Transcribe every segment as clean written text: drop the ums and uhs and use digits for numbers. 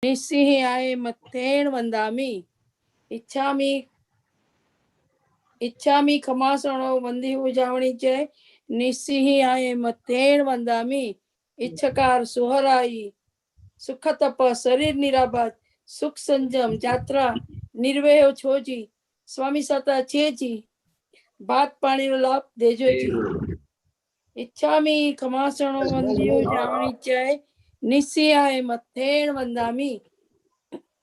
निस्सिहाय मत्थेन वंदामि इच्छामि खमासनो वंदी उजावणी जय निस्सिहाय मत्थेन वंदामि इच्छकार सुहराई सुख तप शरीर निराबाद सुख संजम यात्रा निर्वय छोजी स्वामी सता छेजी भात पानी नो लाभ देजोजी इच्छामि खमासनो वंदी उजावणी जय निस्सिहाय मत्थेन वंदामि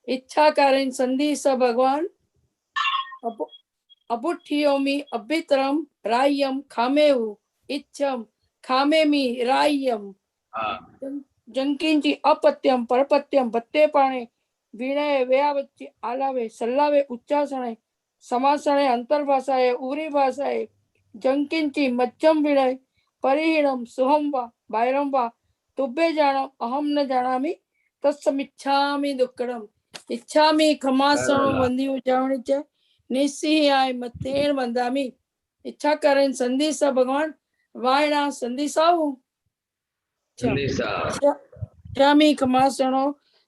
इच्छा कारण संधि स भगवान अबुठियोमि अभितरम रायम खामेहु इच्छम खामेमि रायम जंकिंची अपत्यम परपत्यम भत्ते पाणे विनय व्यावच्ची आलावे सल्लावे उच्चासणे समासणे अंतर्भाषाए उरी भाषाए जंकिंची मध्यम विनय परिहीणम सुहम वा बायरम वा तुब्बे जानो अहम न जानामि तत्समिच्छामि दुक्कडम इच्छामि खमासनो वंदी उजावणी च निस्सिहाय मत्थेन वंदामि इच्छा करें संधि स भगवान वायना संधि साहु इच्छामि खमासनो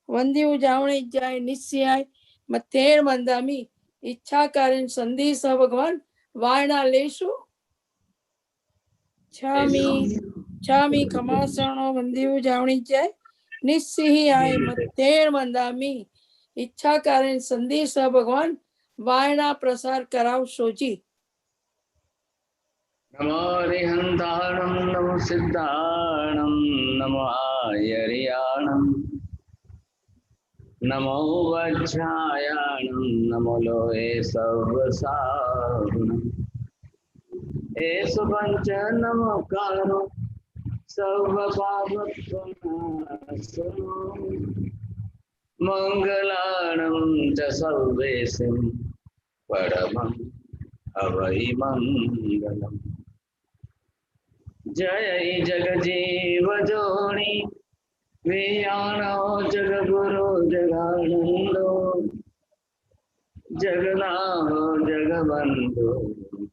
वंदी उजावणी जाय निस्सिहाय मत्थेन वंदामि इच्छा करें संधि स भगवान वायना लेशु इच्छामि खमासनो वंदी उजावणी जाय निस्सिहाय मत्थेन वंदामि इच्छा करें संधि स भगवान वायना प्रसार कराव सोजी नमो रिहंताणं नमो सिद्धाणं नमो आयर्याणं नमो वज्रायाणं नमो लोहे सर्वसाहुणं एषु पंच नमोकारो सर्वपापप्रणाशनो मंगलाणं च सर्वेशं परमं अवै मंगलम् जय जगजीव जोनि वियाणो जगगुरु जगानंदो जगनाथो जगबंधु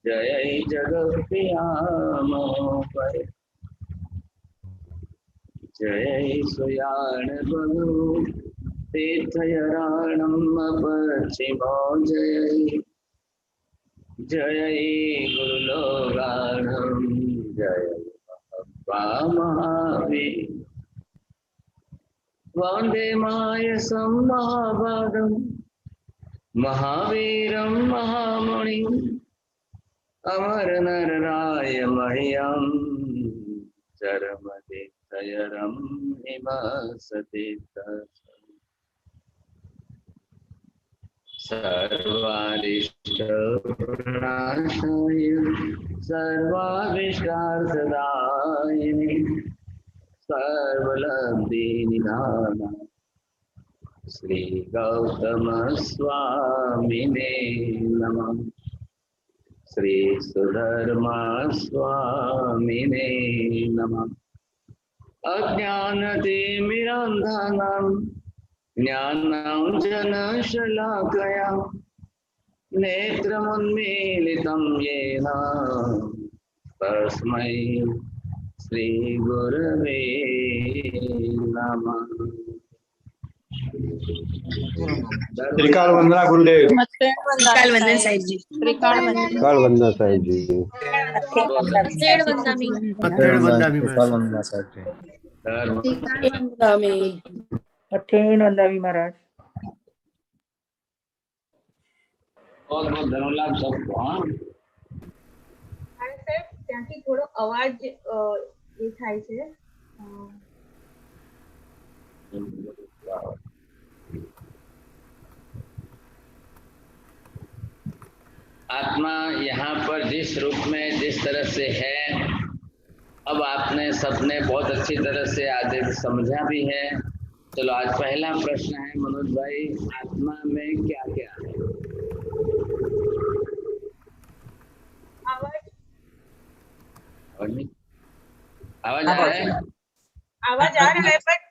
जय जगप्रियामो परे जय सुयाण बधु तीर्थयराणम् पश्चिमो जय जय गुरुलोगाणम् जय महावीर वंदे मायसं महाभागं महावीरं महामुनिम् अमरनरराय मह्यं चरमतीर्थयरं हिमसति सर्वादिष्टप्रणाशाय सर्वाभीष्टार्थदायिने सर्वलब्धिनिधान श्री गौतम स्वामिने नमः श्री सुधर्मा स्वामिने नमः अज्ञानतिमिरान्धानां ज्ञानाञ्जनशलाकया नेत्रमुन्मीलितं येन तस्मै श्रीगुरवे नमः। त्रिकाल वंदना गुरुदेव। त्रिकाल वंदन साहिब जी। त्रिकाल वंदना साहिब जी। त्रिकाल वंदना साहिब जी। अठेन वंदामी महाराज। बहुत बहुत धन्यवाद सबको। हाँ સાહેબ ત્યાંથી થોડો અવાજ એ થાય છે। आत्मा यहाँ पर जिस रूप में जिस तरह से है, अब आपने सबने बहुत अच्छी तरह से आज समझा भी है। चलो आज पहला प्रश्न है मनोज भाई, आत्मा में क्या क्या है? आवाज आ रहा है? आवाज आ रहा है बट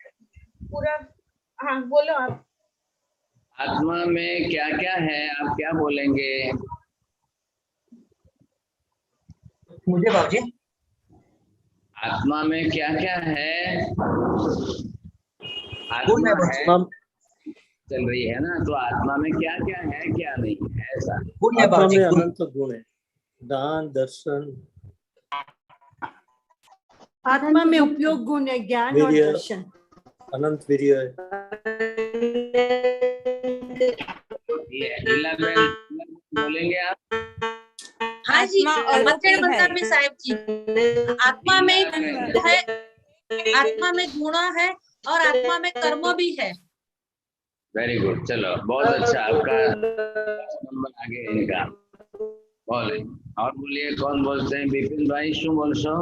पूरा। हाँ बोलो आप। आत्मा में क्या क्या है, आप क्या बोलेंगे? मुझे बाबूजी आत्मा में क्या क्या है? आत्मा चल रही है ना, तो आत्मा में क्या क्या है क्या नहीं है, ऐसा। गुण है आत्मा बाबूजी, में गुण। अनंत गुण है, दान दर्शन आत्मा में उपयोग गुण है, ज्ञान और वीर्य, दर्शन। अनंत वीर्य है। ये लीला बहन बोलेंगे आप? हाँ जी, आत्मा और मत्तेड़ गुण है। बंदा में साहेब जी, आत्मा में है, आत्मा में गुण है और आत्मा में कर्म भी है। वेरी गुड, चलो बहुत अच्छा, आपका नंबर आगे है इनका। बोले और बोलिए, कौन बोलते हैं? विपिन भाई शू बोलशो?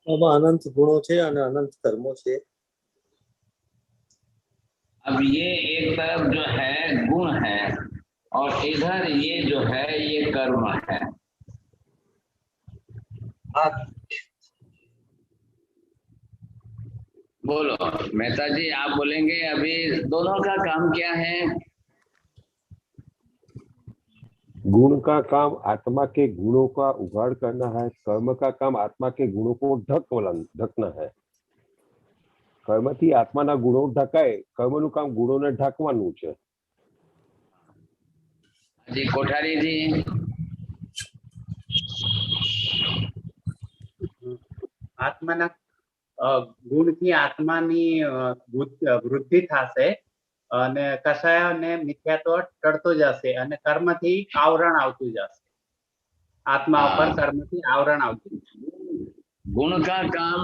अब अनंत गुणों છે અને अनंत कर्मों છે। अब ये एक तरफ जो है गुण है और इधर ये जो है ये कर्म है। हाँ, बोलो मेहता जी, आप बोलेंगे अभी दोनों का काम क्या है? गुण का काम आत्मा के गुणों का उघाड़ करना है, कर्म का काम आत्मा के गुणों को ढकना है। કર્મથી આત્માના ગુણો ઢકાય, કર્મનું કામ ગુણોને ઢાંકવાનું છે। जी कोठारी जी। આત્માના ગુણથી આત્માની વૃદ્ધિ થશે અને કસાય અને મિથ્યાત્વ ટળતો જશે અને કર્મથી આવરણ આવતું જશે। આત્મા ઉપર કર્મથી આવરણ આવતું જશે। गुण का काम,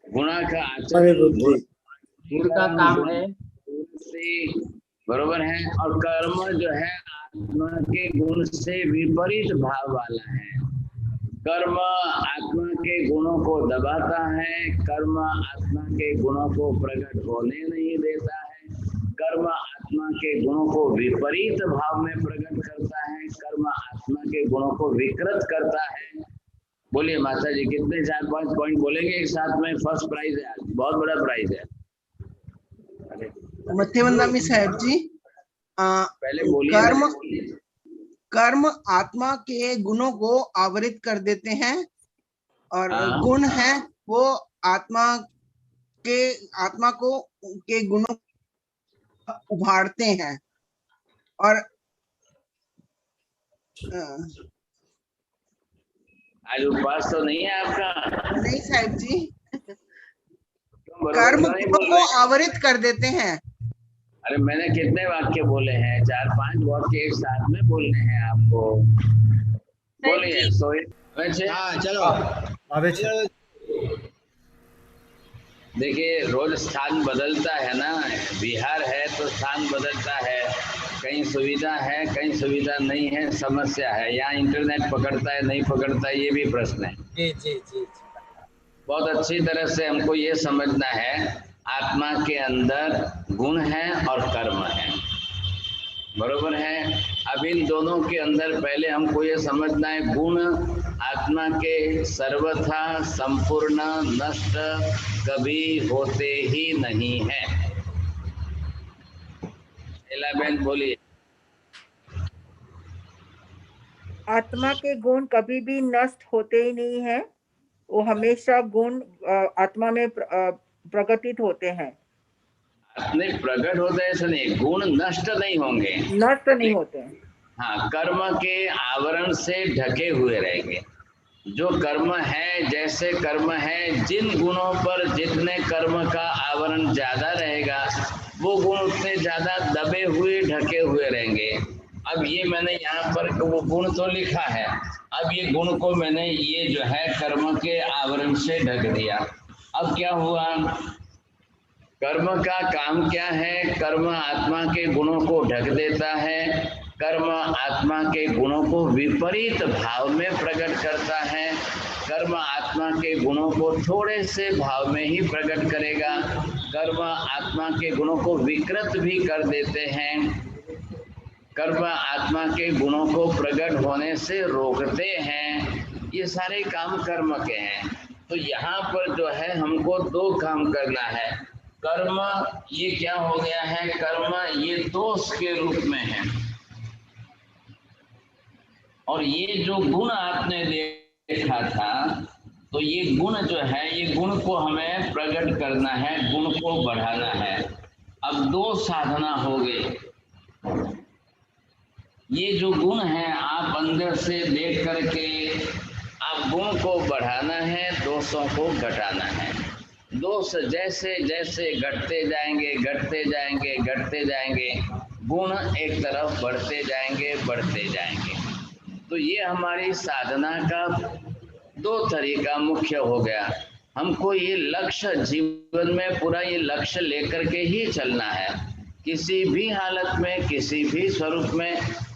गुणा का अरे बुद्धि। गुण का काम है से बरोबर है, और कर्म जो है आत्मा के गुण से विपरीत भाव वाला है। कर्म आत्मा के गुणों को दबाता है, कर्म आत्मा के गुणों को प्रकट होने नहीं देता है, कर्म आत्मा के गुणों को विपरीत भाव में प्रकट करता है, कर्म आत्मा के गुणों को विकृत करता है। बोलिए माता जी, कितने 4-5 पॉइंट बोलेंगे एक साथ में? फर्स्ट प्राइज है आज, बहुत बड़ा प्राइज है। मध्यवंदामी साहब जी, पहले बोलिए। कर्म आत्मा के गुणों को आवरित कर देते हैं और गुण है वो आत्मा को के गुणों उभारते हैं। और आज उपवास तो नहीं है आपका? नहीं साहब जी, कर्म गुणों को आवरित कर देते हैं। अरे मैंने कितने वाक्य बोले हैं? 4-5 वाक्य एक साथ में बोलने हैं आपको। बोलिए चलो આવે છે। देखिए रोज स्थान बदलता है ना, बिहार है तो स्थान बदलता है, कहीं सुविधा है कहीं सुविधा नहीं है, समस्या है। यहाँ इंटरनेट पकड़ता है नहीं पकड़ता है, ये भी प्रश्न है। जी जी जी, बहुत अच्छी तरह से हमको ये समझना है, आत्मा के अंदर गुण है और कर्म है, बरोबर है। अब इन दोनों के अंदर पहले हमको ये समझना है, गुण आत्मा के सर्वथा संपूर्ण नष्ट कभी होते ही नहीं है। लीला बहन बोलिए। आत्मा के गुण कभी भी नष्ट होते ही नहीं है, वो हमेशा गुण आत्मा में प्रकटित होते हैं। नहीं प्रकट होते ऐसा नहीं, गुण नष्ट नहीं होंगे, नष्ट नहीं होते हैं। हाँ, कर्म के आवरण से ढके हुए रहेंगे। जो कर्म है, जैसे कर्म है, जिन गुणों पर जितने कर्म का आवरण ज्यादा रहेगा वो गुण उतने ज्यादा दबे हुए ढके हुए रहेंगे। अब ये मैंने यहाँ पर वो गुण तो लिखा है, अब ये गुण को मैंने ये जो है कर्म के आवरण से ढक दिया। अब क्या हुआ? कर्म का काम क्या है? कर्म आत्मा के गुणों को ढक देता है, कर्म आत्मा के गुणों को विपरीत भाव में प्रकट करता है, कर्म आत्मा के गुणों को थोड़े से भाव में ही प्रकट करेगा, कर्म आत्मा के गुणों को विकृत भी कर देते हैं, कर्म आत्मा के गुणों को प्रकट होने से रोकते हैं। ये सारे काम कर्म के हैं। तो यहाँ पर जो है हमको 2 काम करना है। कर्म ये क्या हो गया है? कर्म ये दोष के रूप में है, और ये जो गुण आपने देखा था तो ये गुण जो है, ये गुण को हमें प्रकट करना है, गुण को बढ़ाना है। अब दो साधना हो गई। ये जो गुण है आप अंदर से देख करके आप गुण को बढ़ाना है, दोषों को घटाना है। दोष जैसे जैसे घटते जाएंगे, घटते जाएंगे, घटते जाएंगे, गुण एक तरफ बढ़ते जाएंगे, बढ़ते जाएंगे। तो ये हमारी साधना का दो तरीका मुख्य हो गया। हमको ये लक्ष्य जीवन में पूरा ये लक्ष्य लेकर के ही चलना है। किसी भी हालत में, किसी भी स्वरूप में,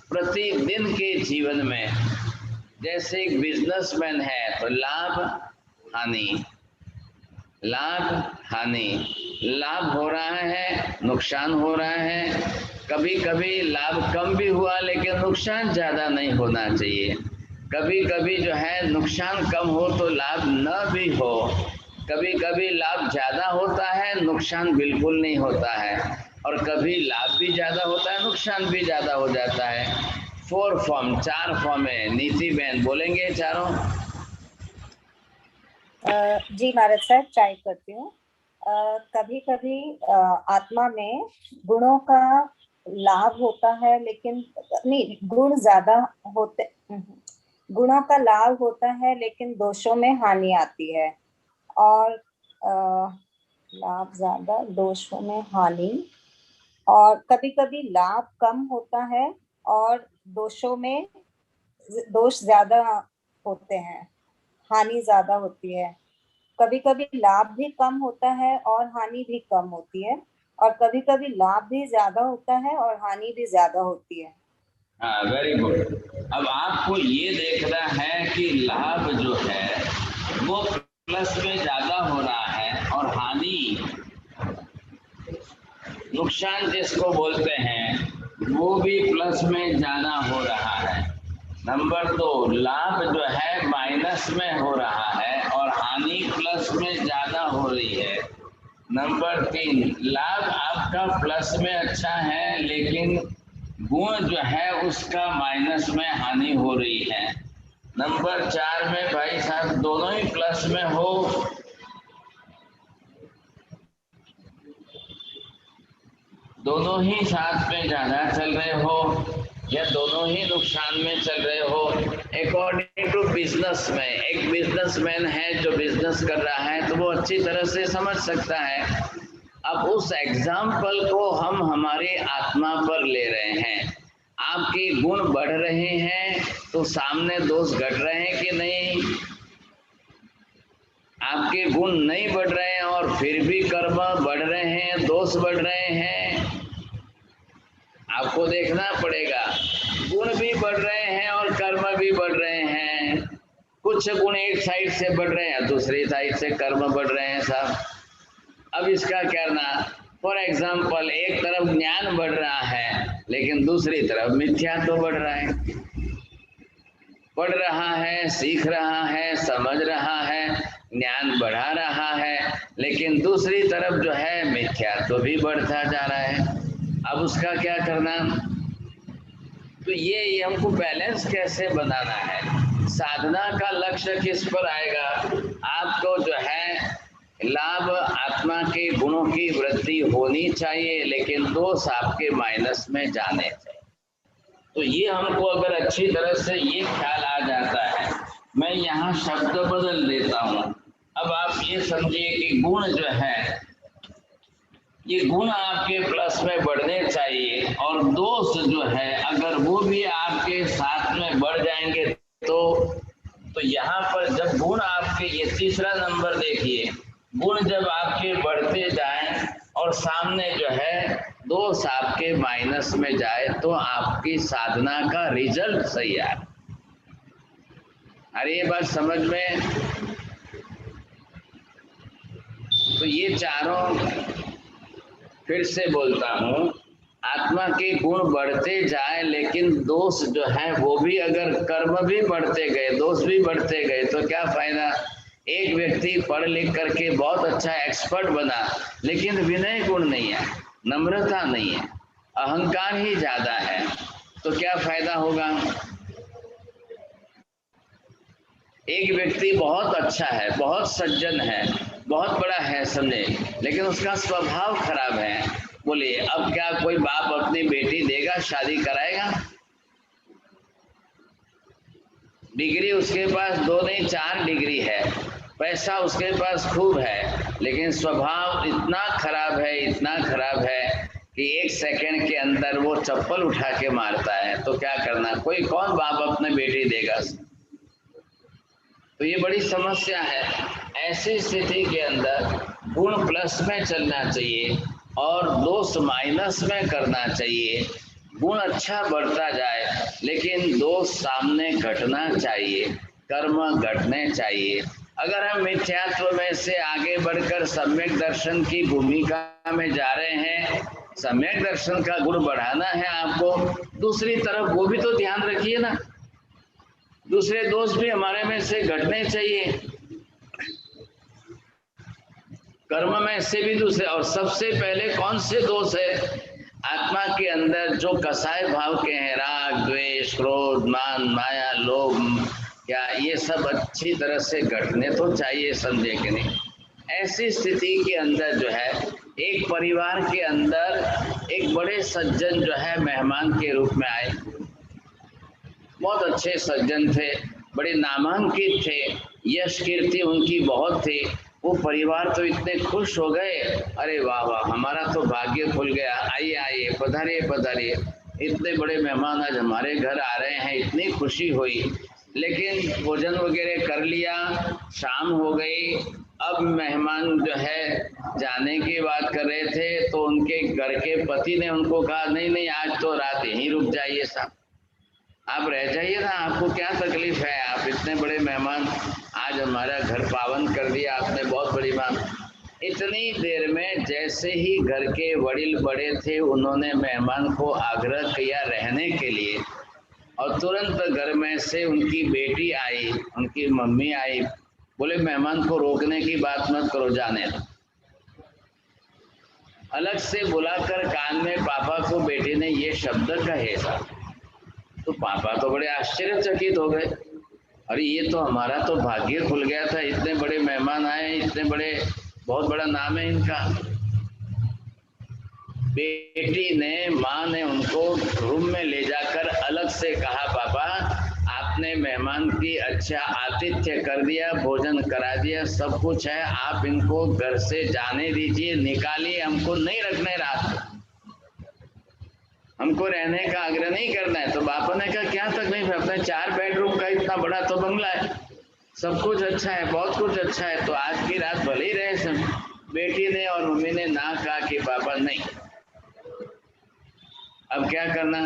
प्रतिदिन के जीवन में। जैसे एक बिजनेसमैन है तो लाभ हानि, लाभ हानि, लाभ हो रहा है, नुकसान हो रहा है। कभी कभी लाभ कम भी हुआ लेकिन नुकसान ज़्यादा नहीं होना चाहिए। कभी कभी जो है नुकसान कम हो तो लाभ न भी हो। कभी कभी लाभ ज़्यादा होता है, नुकसान बिल्कुल नहीं होता है। और कभी लाभ भी ज़्यादा होता है, नुकसान भी ज़्यादा हो जाता है। 4 फॉर्म, 4 फॉर्म है। नीति बहन बोलेंगे चारों? जी महाराज साहब, ट्राई करती हूँ। कभी कभी आत्मा में गुणों का लाभ होता है, लेकिन नहीं, गुण ज्यादा होते, गुणों का लाभ होता है लेकिन दोषों में हानि आती है। और लाभ ज्यादा, दोषों में हानि। और कभी कभी लाभ कम होता है और दोषों में दोष ज्यादा होते हैं, हानि ज्यादा होती है। कभी कभी लाभ भी कम होता है और हानि भी कम होती है। और कभी कभी लाभ भी ज्यादा होता है और हानि भी ज्यादा होती है। हाँ, वेरी गुड। अब आपको ये देखना है कि लाभ जो है वो प्लस में ज्यादा हो रहा है और हानि, नुकसान जिसको बोलते हैं, वो भी प्लस में ज्यादा हो रहा है। नंबर 2, लाभ जो है माइनस में हो रहा है और हानि प्लस में ज्यादा हो रही है। नंबर 3, लाभ आपका प्लस में अच्छा है लेकिन गुण जो है उसका माइनस में हानि हो रही है। नंबर 4 में भाई साहब दोनों ही प्लस में हो, दोनों ही साथ में ज्यादा चल रहे हो या दोनों ही नुकसान में चल रहे हो। अकॉर्डिंग टू बिजनेसमैन, एक बिजनेसमैन है जो बिजनेस कर रहा है तो वो अच्छी तरह से समझ सकता है। अब उस एग्जाम्पल को हम हमारी आत्मा पर ले रहे हैं। आपके गुण बढ़ रहे हैं तो सामने दोष घट रहे हैं कि नहीं? आपके गुण नहीं बढ़ रहे हैं और फिर भी कर्म बढ़ रहे हैं, दोष बढ़ रहे हैं, आपको देखना पड़ेगा। गुण भी बढ़ रहे हैं और कर्म भी बढ़ रहे हैं। कुछ गुण एक साइड से बढ़ रहे हैं, दूसरी साइड से कर्म बढ़ रहे हैं साहब। अब इसका क्या करना? फॉर एग्जाम्पल, एक तरफ ज्ञान बढ़ रहा है लेकिन दूसरी तरफ मिथ्या तो बढ़ रहा है। पढ़ रहा है, सीख रहा है, समझ रहा है, ज्ञान बढ़ा रहा है, लेकिन दूसरी तरफ जो है मिथ्या तो भी बढ़ता जा रहा है। अब उसका क्या करना? तो ये हमको बैलेंस कैसे बनाना है? साधना का लक्ष्य किस पर आएगा? आपको जो है लाभ, आत्मा के गुणों की वृद्धि होनी चाहिए लेकिन दोष आपके माइनस में जाने चाहिए। तो ये हमको अगर अच्छी तरह से ये ख्याल आ जाता है, मैं यहाँ शब्द बदल देता हूँ। अब आप ये समझिए कि गुण जो है, ये गुण आपके प्लस में बढ़ने चाहिए और दोष जो है अगर वो भी आपके साथ में बढ़ जाएंगे तो यहाँ पर जब गुण आपके, ये तीसरा नंबर देखिए, गुण जब आपके बढ़ते जाएं और सामने जो है दोष आपके माइनस में जाए तो आपकी साधना का रिजल्ट सही आए। अरे ये बात समझ में? तो ये चारों, फिर से बोलता हूँ, आत्मा के गुण बढ़ते जाए लेकिन दोष जो है वो भी, अगर कर्म भी बढ़ते गए, दोष भी बढ़ते गए तो क्या फायदा? एक व्यक्ति पढ़ लिख करके बहुत अच्छा एक्सपर्ट बना लेकिन विनय गुण नहीं है, नम्रता नहीं है, अहंकार ही ज्यादा है, तो क्या फायदा होगा? एक व्यक्ति बहुत अच्छा है, बहुत सज्जन है, बहुत बड़ा है समझे, लेकिन उसका स्वभाव खराब है। बोलिए अब क्या कोई बाप अपनी बेटी देगा, शादी कराएगा? डिग्री उसके पास 2 नहीं 4 डिग्री है, पैसा उसके पास खूब है, लेकिन स्वभाव इतना खराब है, इतना खराब है कि 1 सेकंड के अंदर वो चप्पल उठा के मारता है। तो क्या करना, कोई कौन बाप अपने बेटी देगा? तो ये बड़ी समस्या है। ऐसी स्थिति के अंदर गुण प्लस में चलना चाहिए और दोष माइनस में करना चाहिए। गुण अच्छा बढ़ता जाए लेकिन दोष सामने घटना चाहिए, कर्म घटने चाहिए। अगर हम मिथ्यात्व में से आगे बढ़कर सम्यक दर्शन की भूमिका में जा रहे हैं, सम्यक दर्शन का गुण बढ़ाना है आपको, दूसरी तरफ वो भी तो ध्यान रखिए ना, दूसरे दोष भी हमारे में से घटने चाहिए, कर्म में से भी दूसरे। और सबसे पहले कौन से दोष है आत्मा के अंदर जो कसाय भाव के हैं, राग द्वेष क्रोध मान माया लोभ, क्या ये सब अच्छी तरह से घटने तो चाहिए, समझे कि नहीं? ऐसी स्थिति के अंदर जो है एक परिवार के अंदर एक बड़े सज्जन जो है मेहमान के रूप में आए, बहुत अच्छे सज्जन थे, बड़े नामांकित थे, यश कीर्ति उनकी बहुत थी। वो परिवार तो इतने खुश हो गए, अरे वाह वाह हमारा तो भाग्य खुल गया, आइए आइए पधारिए पधारिए, इतने बड़े मेहमान आज हमारे घर आ रहे हैं, इतनी खुशी हुई। लेकिन भोजन वगैरह कर लिया, शाम हो गई, अब मेहमान जो है जाने की बात कर रहे थे तो उनके घर के पति ने उनको कहा नहीं नहीं आज तो रात यहीं रुक जाइए साहब, आप रह जाइए ना, आपको क्या तकलीफ है, आप इतने बड़े मेहमान, आज हमारा घर पावन कर दिया आपने, बहुत बड़ी बात। इतनी देर में जैसे ही घर के वडील बड़े थे उन्होंने मेहमान को आग्रह किया रहने के लिए, और तुरंत घर में से उनकी बेटी आई, उनकी मम्मी आई, बोले मेहमान को रोकने की बात मत करो, जाने दो। अलग से बुलाकर कान में पापा को बेटी ने ये शब्द कहे था, तो पापा तो बड़े आश्चर्यचकित हो गए, अरे ये तो हमारा तो भाग्य खुल गया था, इतने बड़े मेहमान आए, इतने बड़े, बहुत बड़ा नाम है इनका। बेटी ने, माँ ने उनको रूम में ले जाकर अलग से कहा पापा आपने मेहमान की अच्छा आतिथ्य कर दिया, भोजन करा दिया, सब कुछ है, आप इनको घर से जाने दीजिए, निकालिए, हमको नहीं रखने रात, हमको रहने का आग्रह नहीं करना है। तो बापा ने कहा क्या तकलीफ है, अपने 4 बेडरूम का इतना बड़ा तो बंगला है, सब कुछ अच्छा है, बहुत कुछ अच्छा है, तो आज की रात भले ही रहे सब। बेटी ने और मम्मी ने ना कहा कि पापा नहीं। अब क्या करना,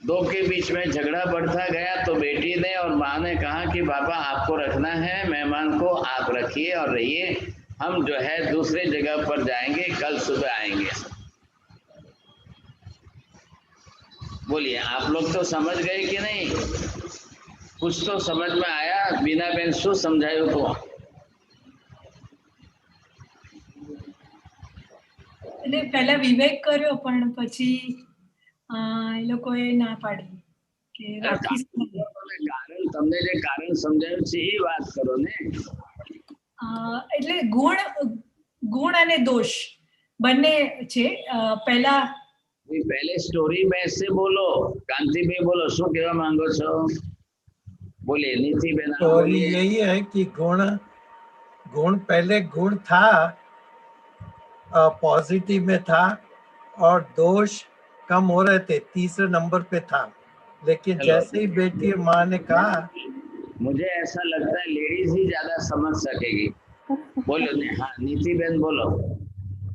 दो के बीच में झगड़ा बढ़ता गया, तो बेटी ने और माँ ने कहा कि पापा आपको रखना है, मेहमान को आप रखिए और रहिए, हम जो है दूसरे जगह पर जाएंगे, कल सुबह आएंगे। बोलिए आप लोग तो समझ गए कि नहीं, कुछ तो समझ में आया? बीना बेन शू समझायो तो એટલે પહેલા વિવેક કર્યો પણ પછી એ લોકોએ ના પાડી કે રાખી કારણ તમને જે કારણ સમજાયું છે એ વાત કરો ને। એટલે ગુણ અને દોષ બંને છે। પહેલા पहले स्टोरी में से बोलो, कांति भाई बोलो शू कहवा मांगो छो, बोलिए नीति बेन। स्टोरी यही है कि गुण पहले गुण था, पॉजिटिव में था, और दोष कम हो रहे थे, तीसरे नंबर पे था, लेकिन जैसे ही बेटी और माँ ने कहा, मुझे ऐसा लगता है लेडीज ही ज्यादा समझ सकेगी। बोलो हाँ नीति बेन बोलो।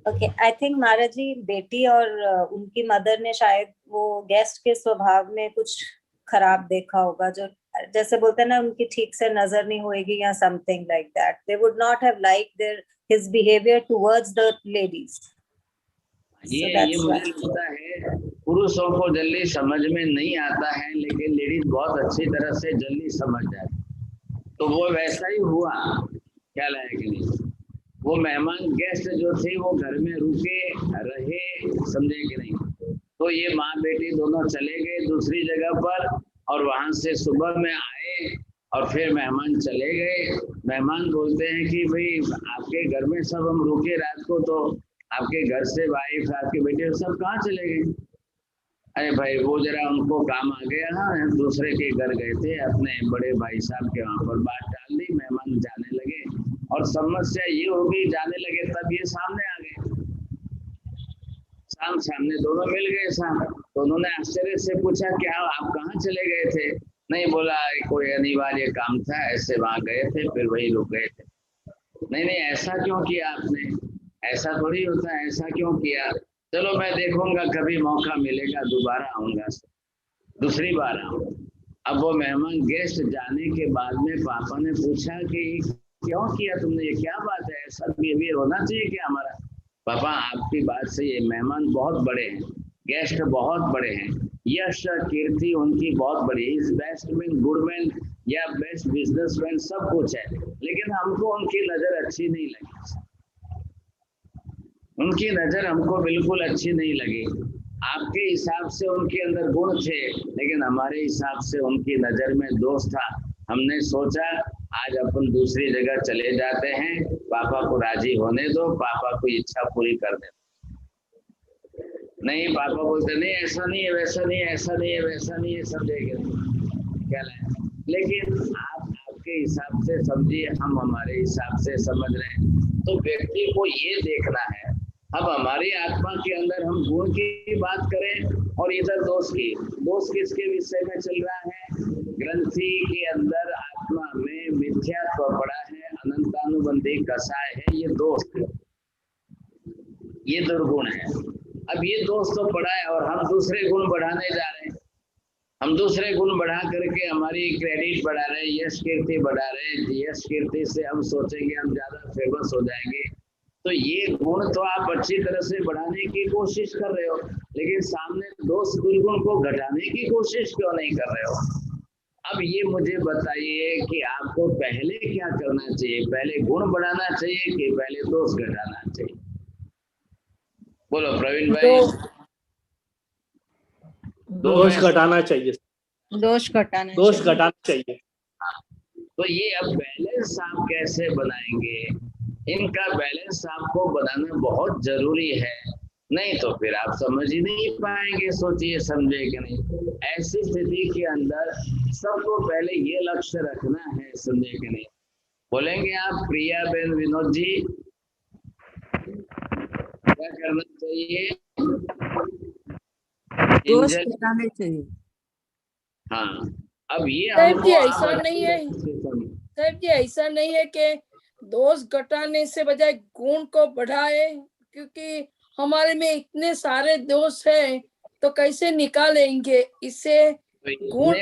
ओके, आई थिंक महाराज जी बेटी और उनकी मदर ने शायद वो गेस्ट के स्वभाव में कुछ खराब देखा होगा, जो जैसे बोलते हैं ना उनकी ठीक से नजर नहीं होएगी या something like that. They would not have like their his behaviour towards the ladies. ये मुझे लगता है पुरुषों को जल्दी समझ में नहीं आता है, लेकिन लेडीज बहुत अच्छी तरह से जल्दी समझ जाती, तो वो वैसा ही हुआ, ख्याल है कि नहीं? वो मेहमान गेस्ट जो थे वो घर में रुके रहे, समझे कि नहीं? तो ये माँ बेटी दोनों चले गए दूसरी जगह पर, और वहां से सुबह में आए और फिर मेहमान चले गए। मेहमान बोलते हैं कि भाई आपके घर में सब हम रुके रात को, तो आपके घर से वाइफ, आपके बेटे सब कहाँ चले गए? अरे भाई वो जरा उनको काम आ गया, हाँ दूसरे के घर गए थे, अपने बड़े भाई साहब के वहां पर बात डाल दी, मेहमान जाने लगे और समस्या ये होगी, जाने लगे तब ये सामने आ गए, सामने दोनों मिल गए साहब। दोनों ने आश्चर्य से पूछा क्या आप कहाँ चले गए थे? नहीं, बोला कोई अनिवार्य काम था, ऐसे वहां गए थे, फिर वही रुक गए थे। नहीं ऐसा क्यों किया आपने? ऐसा थोड़ी होता है, ऐसा क्यों किया? चलो मैं देखूंगा, कभी मौका मिलेगा दोबारा आऊंगा, दूसरी बार आऊंगा। अब वो मेहमान गेस्ट जाने के बाद में पापा ने पूछा कि क्यों किया तुमने, ये क्या बात है, ऐसा बिहेवियर होना चाहिए क्या हमारा? पापा आपकी बात सही है, मेहमान बहुत बड़े हैं, गेस्ट बहुत बड़े हैं, यश कीर्ति उनकी बहुत बड़ी है, is best man, good man या बेस्ट बिजनेसमैन सब कुछ है, लेकिन हमको उनकी नजर अच्छी नहीं लगी, उनकी नजर हमको बिल्कुल अच्छी नहीं लगी। आपके हिसाब से उनके अंदर गुण थे, लेकिन हमारे हिसाब से उनकी नजर में दोष था। हमने सोचा आज अपन दूसरी जगह चले जाते हैं, पापा को राजी होने दो, पापा को इच्छा पूरी कर दे। नहीं, पापा बोलते नहीं ऐसा नहीं है, वैसा नहीं है, ऐसा नहीं है, वैसा नहीं है, समझेंगे क्या है? लेकिन आप आपके हिसाब से समझिए, हम हमारे हिसाब से समझ रहे हैं। तो व्यक्ति को ये देखना है, अब हमारी आत्मा के अंदर हम गुण की बात करें और इधर दोष की। दोष किसके विषय में चल रहा है? ग्रंथि के अंदर आत्मा में मिथ्यात्व पड़ा है, अनंतानुबंधी कसाय है, ये दोष है, ये दुर्गुण है। अब ये दोष तो पड़ा है और हम दूसरे गुण बढ़ाने जा रहे हैं, हम दूसरे गुण बढ़ा करके हमारी क्रेडिट बढ़ा रहे हैं, यश कीर्ति बढ़ा रहे हैं। यश कीर्ति से हम सोचेंगे हम ज्यादा फेमस हो जाएंगे, तो ये गुण तो आप अच्छी तरह से बढ़ाने की कोशिश कर रहे हो, लेकिन सामने दोष दुर्गुण को घटाने की कोशिश क्यों नहीं कर रहे हो? अब ये मुझे बताइए कि आपको पहले क्या करना चाहिए, पहले गुण बढ़ाना चाहिए कि पहले दोष घटाना चाहिए? बोलो प्रवीण भाई। दोष घटाना चाहिए, दोष घटाना चाहिए। तो ये अब बैलेंस आप कैसे बनाएंगे? इनका बैलेंस आपको बनाना बहुत जरूरी है, नहीं तो फिर आप समझ ही नहीं पाएंगे। सोचिए समझे कि नहीं? ऐसी स्थिति के अंदर सबको पहले ये लक्ष्य रखना है, समझे कि नहीं? बोलेंगे आप प्रिया बेन विनोद जी, क्या करना चाहिए? दोष घटाने चाहिए। हाँ, अब ये साहब जी ऐसा नहीं है, साहब जी ऐसा नहीं है कि दोष घटाने से बजाय गुण को बढ़ाए, क्योंकि हमारे में इतने सारे दोष हैं तो कैसे निकालेंगे इससे गुण?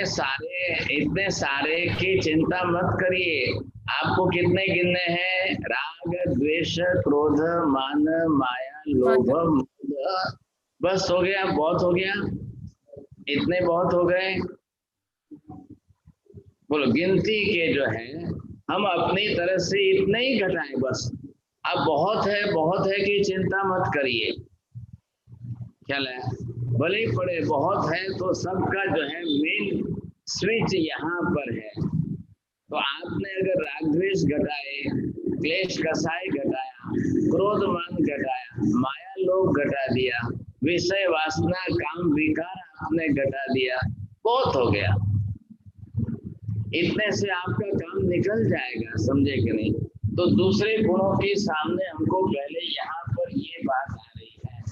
इतने सारे की चिंता मत करिए। आपको कितने गिनने हैं? राग, द्वेष, क्रोध, मान, माया, लोभ, मोह। बस हो गया, बहुत हो गया, इतने बहुत हो गए। बोलो गिनती के जो है हम अपनी तरफ से इतने ही घटाएं बस। अब बहुत है कि चिंता मत करिए, ख्याल है? भले ही पड़े, बहुत है तो सबका जो है मेन स्विच यहाँ पर है। तो आपने अगर राग द्वेष घटाए, क्लेश कसाय घटाया, क्रोध मान घटाया, माया लोभ घटा दिया, विषय वासना काम विकार आपने घटा दिया, बहुत हो गया। इतने से आपका काम निकल जाएगा, समझे कि नहीं? तो दूसरे गुणों के सामने हमको पहले यहाँ पर ये बात आ रही है।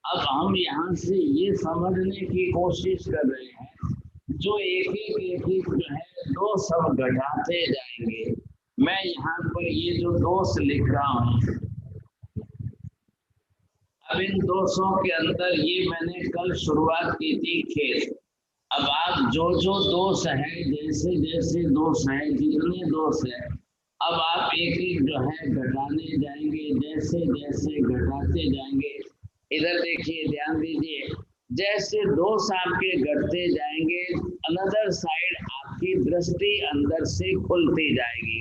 अब हम यहाँ से ये समझने की कोशिश कर रहे हैं, जो एक एक जो है दोष हम घटाते जाएंगे। मैं यहाँ पर ये जो दोष लिख रहा हूँ, अब इन दोषों के अंदर ये मैंने कल शुरुआत की थी खेल। अब आप जो दोष है, जैसे जैसे दोष है, जितने दोष है, अब आप एक एक जो है घटाने जाएंगे, जैसे जैसे घटाते जाएंगे। इधर देखिए, ध्यान दीजिए, जैसे दोष आपके घटते जाएंगे, अनदर साइड आपकी दृष्टि अंदर से खुलती जाएगी।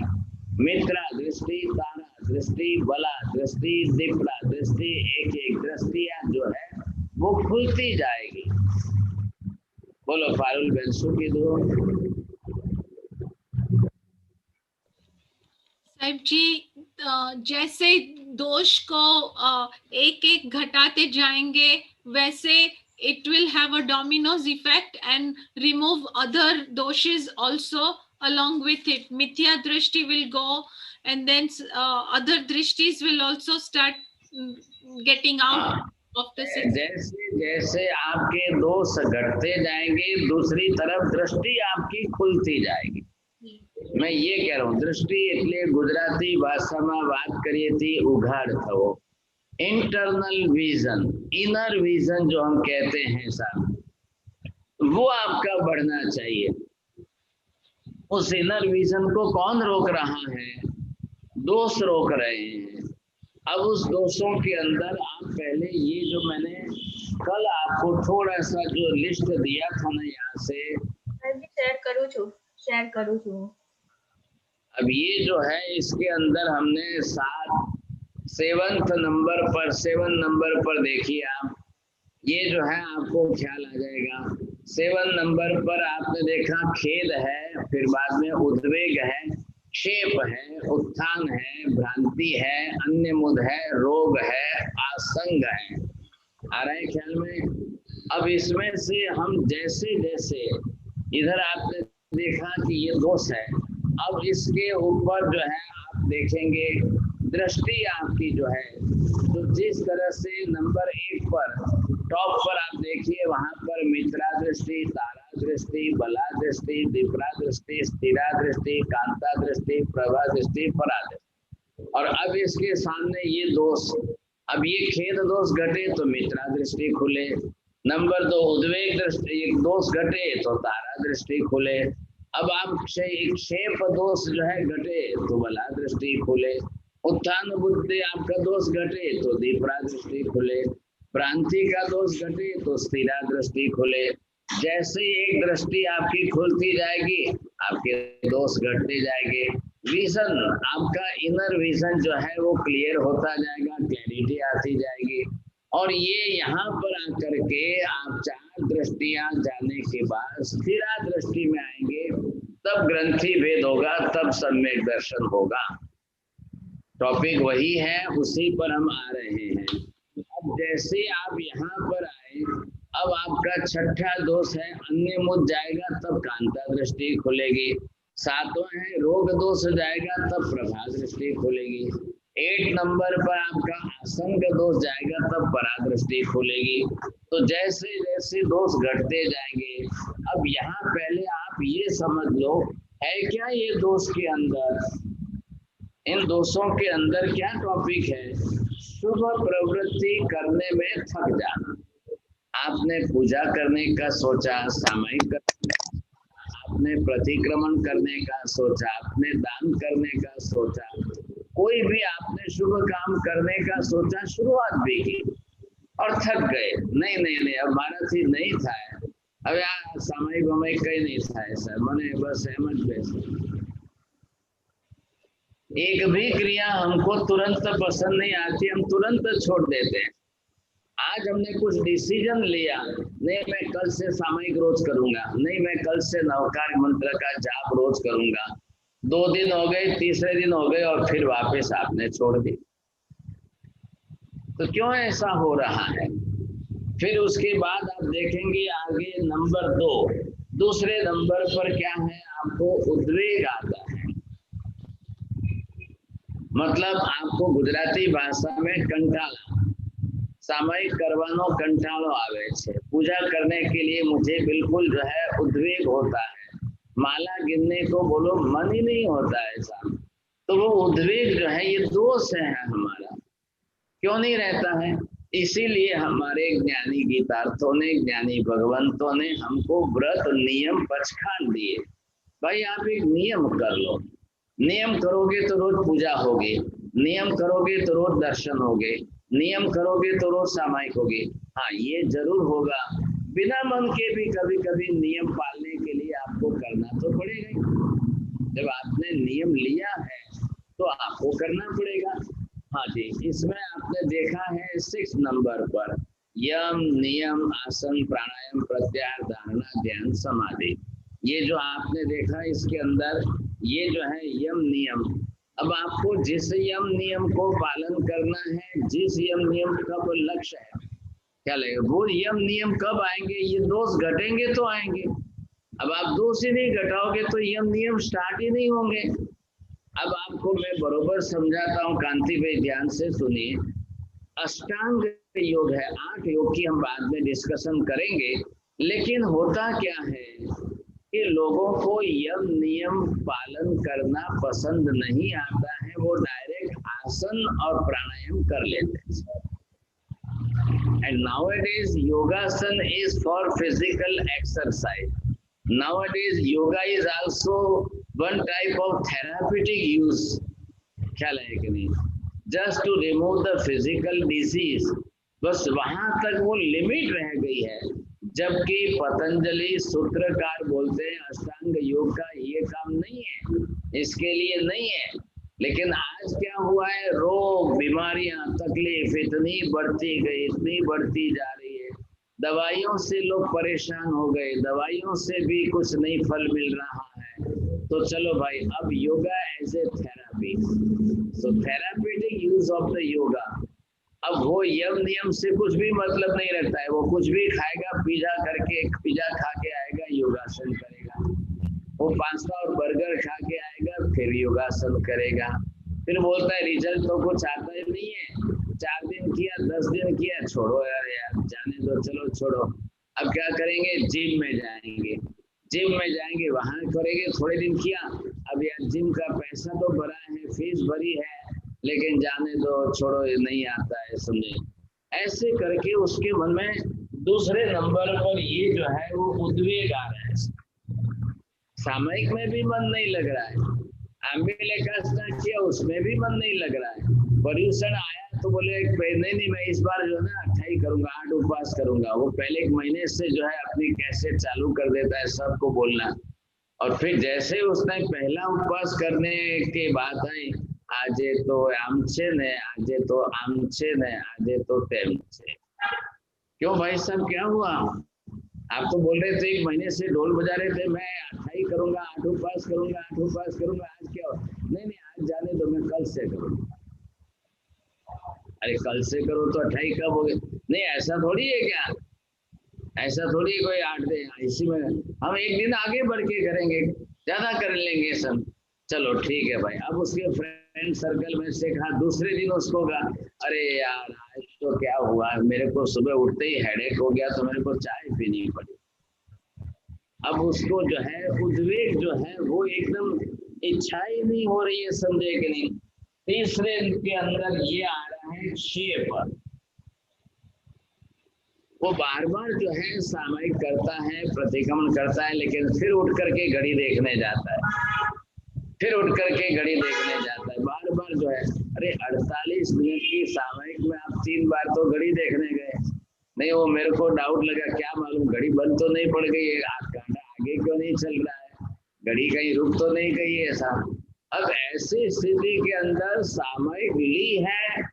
मित्रा दृष्टि, तारा दृष्टि, बला दृष्टि, दीपड़ा दृष्टि, एक एक दृष्टियां जो है वो खुलती जाएगी। बोलो पारुल बेंसु की दो। साहिब जी, जैसे दोष को एक एक घटाते जाएंगे वैसे it will have a dominoes effect and remove other doshas also along with it. Mithya drishti will go, and then other drishtis will also start getting out of the system. जैसे जैसे आपके दोष घटते जाएंगे दूसरी तरफ दृष्टि आपकी खुलती जाएगी। मैं ये कह रहा हूँ दृष्टि એટલે गुजराती भाषाમાં વાત કરીએ थी उघाड़ થવો, इंटरनल विजन, इनर विजन जो हम कहते हैं साहब, वो आपका बढ़ना चाहिए। उस इनर विजन को कौन रोक रहा है? दोष रोक रहे हैं। अब उस दोषों के अंदर आप पहले ये जो मैंने कल आपको थोड़ा सा जो लिस्ट दिया था ना यहाँ से, शेयर करूँ छू। अब ये जो है इसके अंदर हमने 7 नंबर पर देखिए आप, ये जो है आपको ख्याल आ जाएगा। 7 नंबर पर आपने देखा खेद है, फिर बाद में उद्वेग है, क्षेप है, उत्थान है, भ्रांति है, अन्य मुद है, रोग है, आसंग है। आ रहा है ख्याल में? अब इसमें से हम जैसे जैसे इधर आपने देखा कि ये दोष है, अब इसके ऊपर जो है आप देखेंगे दृष्टि आपकी जो है, तो जिस तरह से नंबर 1 पर टॉप पर आप देखिए, वहां पर मित्रा दृष्टि, तारा दृष्टि, बला दृष्टि, दीपरा दृष्टि, स्थिरा दृष्टि, कांता दृष्टि, प्रभा दृष्टि, परा दृष्टि। और अब इसके सामने ये दोष, अब ये खेद दोष घटे तो मित्रा दृष्टि खुले, नंबर 2 उद्वेग दृष्टि एक दोष घटे तो तारा दृष्टि खुले। अब आप क्षेप दोष जो है घटे तो बला दृष्टि खुले, उत्थान बुद्धि आपका दोष घटे तो दीपरा दृष्टि खुले, भ्रांति का दोष घटे तो स्थिरा दृष्टि खुले। जैसे एक दृष्टि आपकी खुलती जाएगी आपके दोष घटते जाएंगे। विजन आपका इनर विजन जो है वो क्लियर होता जाएगा, क्लैरिटी आती जाएगी। और ये यहाँ पर आकर के आप 4 दृष्टियां जाने के बाद स्थिरा दृष्टि में आएंगे, तब ग्रंथि भेद होगा, तब सम्यक दर्शन होगा। टॉपिक वही है, उसी पर हम आ रहे हैं। अब जैसे आप यहाँ पर आए, अब आपका 6ठा दोष है अन्य मुद जाएगा, तब कांता दृष्टि खुलेगी। 7वां है रोग दोष जाएगा, तब प्रभा दृष्टि खुलेगी। 8 नंबर पर आपका आसंग दोष जाएगा, तब परा दृष्टि खुलेगी। तो जैसे जैसे दोष घटते जाएंगे, अब यहाँ पहले आप ये समझ लो है क्या ये दोष के अंदर, इन दोषों के अंदर क्या टॉपिक है? शुभ प्रवृत्ति करने में थक जाना। आपने पूजा करने का सोचा, सामायिक आपने प्रतिक्रमण करने का सोचा, आपने दान करने का सोचा, कोई भी आपने शुभ काम करने का सोचा, शुरुआत भी की और थक गए। नहीं अब हमारा चीज नहीं था, अब यार सामायिक वामायिक कहीं नहीं था ऐसा, मैंने बस एम ज एक भी क्रिया हमको तुरंत पसंद नहीं आती, हम तुरंत छोड़ देते हैं। आज हमने कुछ डिसीजन लिया, नहीं मैं कल से सामायिक रोज करूंगा, नहीं मैं कल से नवकार मंत्र का जाप रोज करूंगा। 2 दिन हो गए, तीसरे दिन हो गए और फिर वापस आपने छोड़ दी। तो क्यों ऐसा हो रहा है? फिर उसके बाद आप देखेंगे आगे नंबर 2, दूसरे नंबर पर क्या है? आपको उद्वेग आता है, मतलब आपको गुजराती भाषा में कंटाला, सामायिक करवानो कंटालो आवे छे, पूजा करने के लिए मुझे बिल्कुल जो है उद्वेग होता है, माला गिनने को बोलो मन ही नहीं होता है साहब। तो वो उद्वेग जो है ये दोष है हमारा, क्यों नहीं रहता है? इसीलिए हमारे ज्ञानी गीतार्थों ने, ज्ञानी भगवंतों ने हमको व्रत नियम पचखान दिए। भाई आप एक नियम कर लो, नियम करोगे तो रोज पूजा होगी, नियम करोगे तो रोज दर्शन होगे, नियम करोगे तो रोज सामायिक होगी। हाँ ये जरूर होगा, बिना मन के भी कभी कभी नियम पालने के लिए आपको करना तो पड़ेगा ही। जब आपने नियम लिया है तो आपको करना पड़ेगा। हाँ जी, इसमें आपने देखा है 6 नंबर पर यम, नियम, आसन, प्राणायाम, प्रत्याहार, धारणा, ध्यान, समाधि। ये जो आपने देखा इसके अंदर ये जो है यम नियम, अब आपको जिस यम नियम को पालन करना है, जिस यम नियम का वो लक्ष्य है, क्या लगेगा, वो यम नियम कब आएंगे, ये दोष घटेंगे तो आएंगे। अब आप दोष ही नहीं घटाओगे तो यम नियम स्टार्ट ही नहीं होंगे। अब आपको मैं बरोबर समझाता हूँ, कांति भाई ध्यान से सुनिए। अष्टांग योग है, 8 योग की हम बाद में डिस्कशन करेंगे, लेकिन होता क्या है कि लोगों को यम नियम पालन करना पसंद नहीं आता है, वो डायरेक्ट आसन और प्राणायाम कर लेते हैं। And nowadays yogasan is for physical exercise. Nowadays yoga is also one type of therapeutic use. ख्याल है कि नहीं? Just to remove the physical disease. बस वहां तक वो लिमिट रह गई है, जबकि पतंजलि सूत्रकार बोलते हैं अष्टांग योग का ये काम नहीं है, इसके लिए नहीं है। लेकिन आज क्या हुआ है, रोग, बीमारियां, तकलीफ इतनी बढ़ती गई, इतनी बढ़ती जा रही है, दवाइयों से लोग परेशान हो गए, दवाइयों से भी कुछ नहीं फल मिल रहा है। तो चलो भाई, अब yoga as a therapy, so therapeutic use of the yoga. अब वो यम नियम से कुछ भी मतलब नहीं रखता है, वो कुछ भी खाएगा, पिज्जा खा के आएगा, योगासन करेगा। वो पास्ता और बर्गर खा के आएगा, फिर योगासन करेगा। फिर बोलता है रिजल्ट तो कुछ आता ही नहीं है, 4 दिन किया, 10 दिन किया, छोड़ो यार जाने दो, चलो छोड़ो। अब क्या करेंगे, जिम में जाएंगे, वहां करेंगे, थोड़े दिन किया, अब यार जिम का पैसा तो भरा है, फीस भरी है, लेकिन जाने दो, छोड़ो, नहीं आता है, समझे। ऐसे करके उसके मन में दूसरे नंबर पर ये जो है वो उद्वेग आ रहा है, सामयिक में भी मन नहीं लग रहा है, एकादशी किया उसमें भी मन नहीं लग रहा है, पर्यूषण आया तो बोले नहीं मैं इस बार जो है ना 28 करूंगा, 8 उपवास करूंगा। वो पहले 1 महीने से जो है अपनी कैसेट चालू कर देता है सबको बोलना, और फिर जैसे उसने पहला उपवास करने के बाद आई, आजे तो आमचे ने, आजे तो आमचे ने, आजे तो तेमचे। क्यों भाई साहब क्या हुआ? आप तो बोल रहे थे 1 महीने से ढोल बजा रहे थे, मैं 28 करूंगा, 8 उपवास करूंगा, 8 उपवास करूंगा, आज क्या हो? नहीं आज जाने दो, मैं कल से करूंगा। अरे कल से करो तो 28 कब हो गए? नहीं ऐसा थोड़ी है क्या, ऐसा थोड़ी कोई 8 दिन, इसी में हम 1 दिन आगे बढ़ के करेंगे, ज्यादा कर लेंगे सब। चलो ठीक है भाई। अब उसके फ्रेंड सर्कल में से कहा, दूसरे दिन उसको कहा, अरे यार आज तो क्या हुआ, मेरे को सुबह उठते ही हेडेक हो गया तो मेरे को चाय पीनी पड़ी। अब उसको जो है उद्वेग जो है वो एकदम इच्छा ही नहीं हो रही है, समझे कि नहीं। तीसरे के अंदर ये आ रहा है शेप, वो बार बार जो है सामयिक करता है, प्रतिक्रमण करता है, लेकिन फिर उठ करके घड़ी देखने जाता है, फिर उठ करके घड़ी देखने जाता है, बार बार जो है। अरे 48 मिनट की सामयिक में आप 3 बार तो घड़ी देखने गए। नहीं वो मेरे को डाउट लगा, क्या मालूम घड़ी बंद तो नहीं पड़ गई है, घंटा आगे क्यों नहीं चल रहा है, घड़ी कहीं रुक तो नहीं गई है ऐसा। अब ऐसी स्थिति के अंदर सामयिक ली है,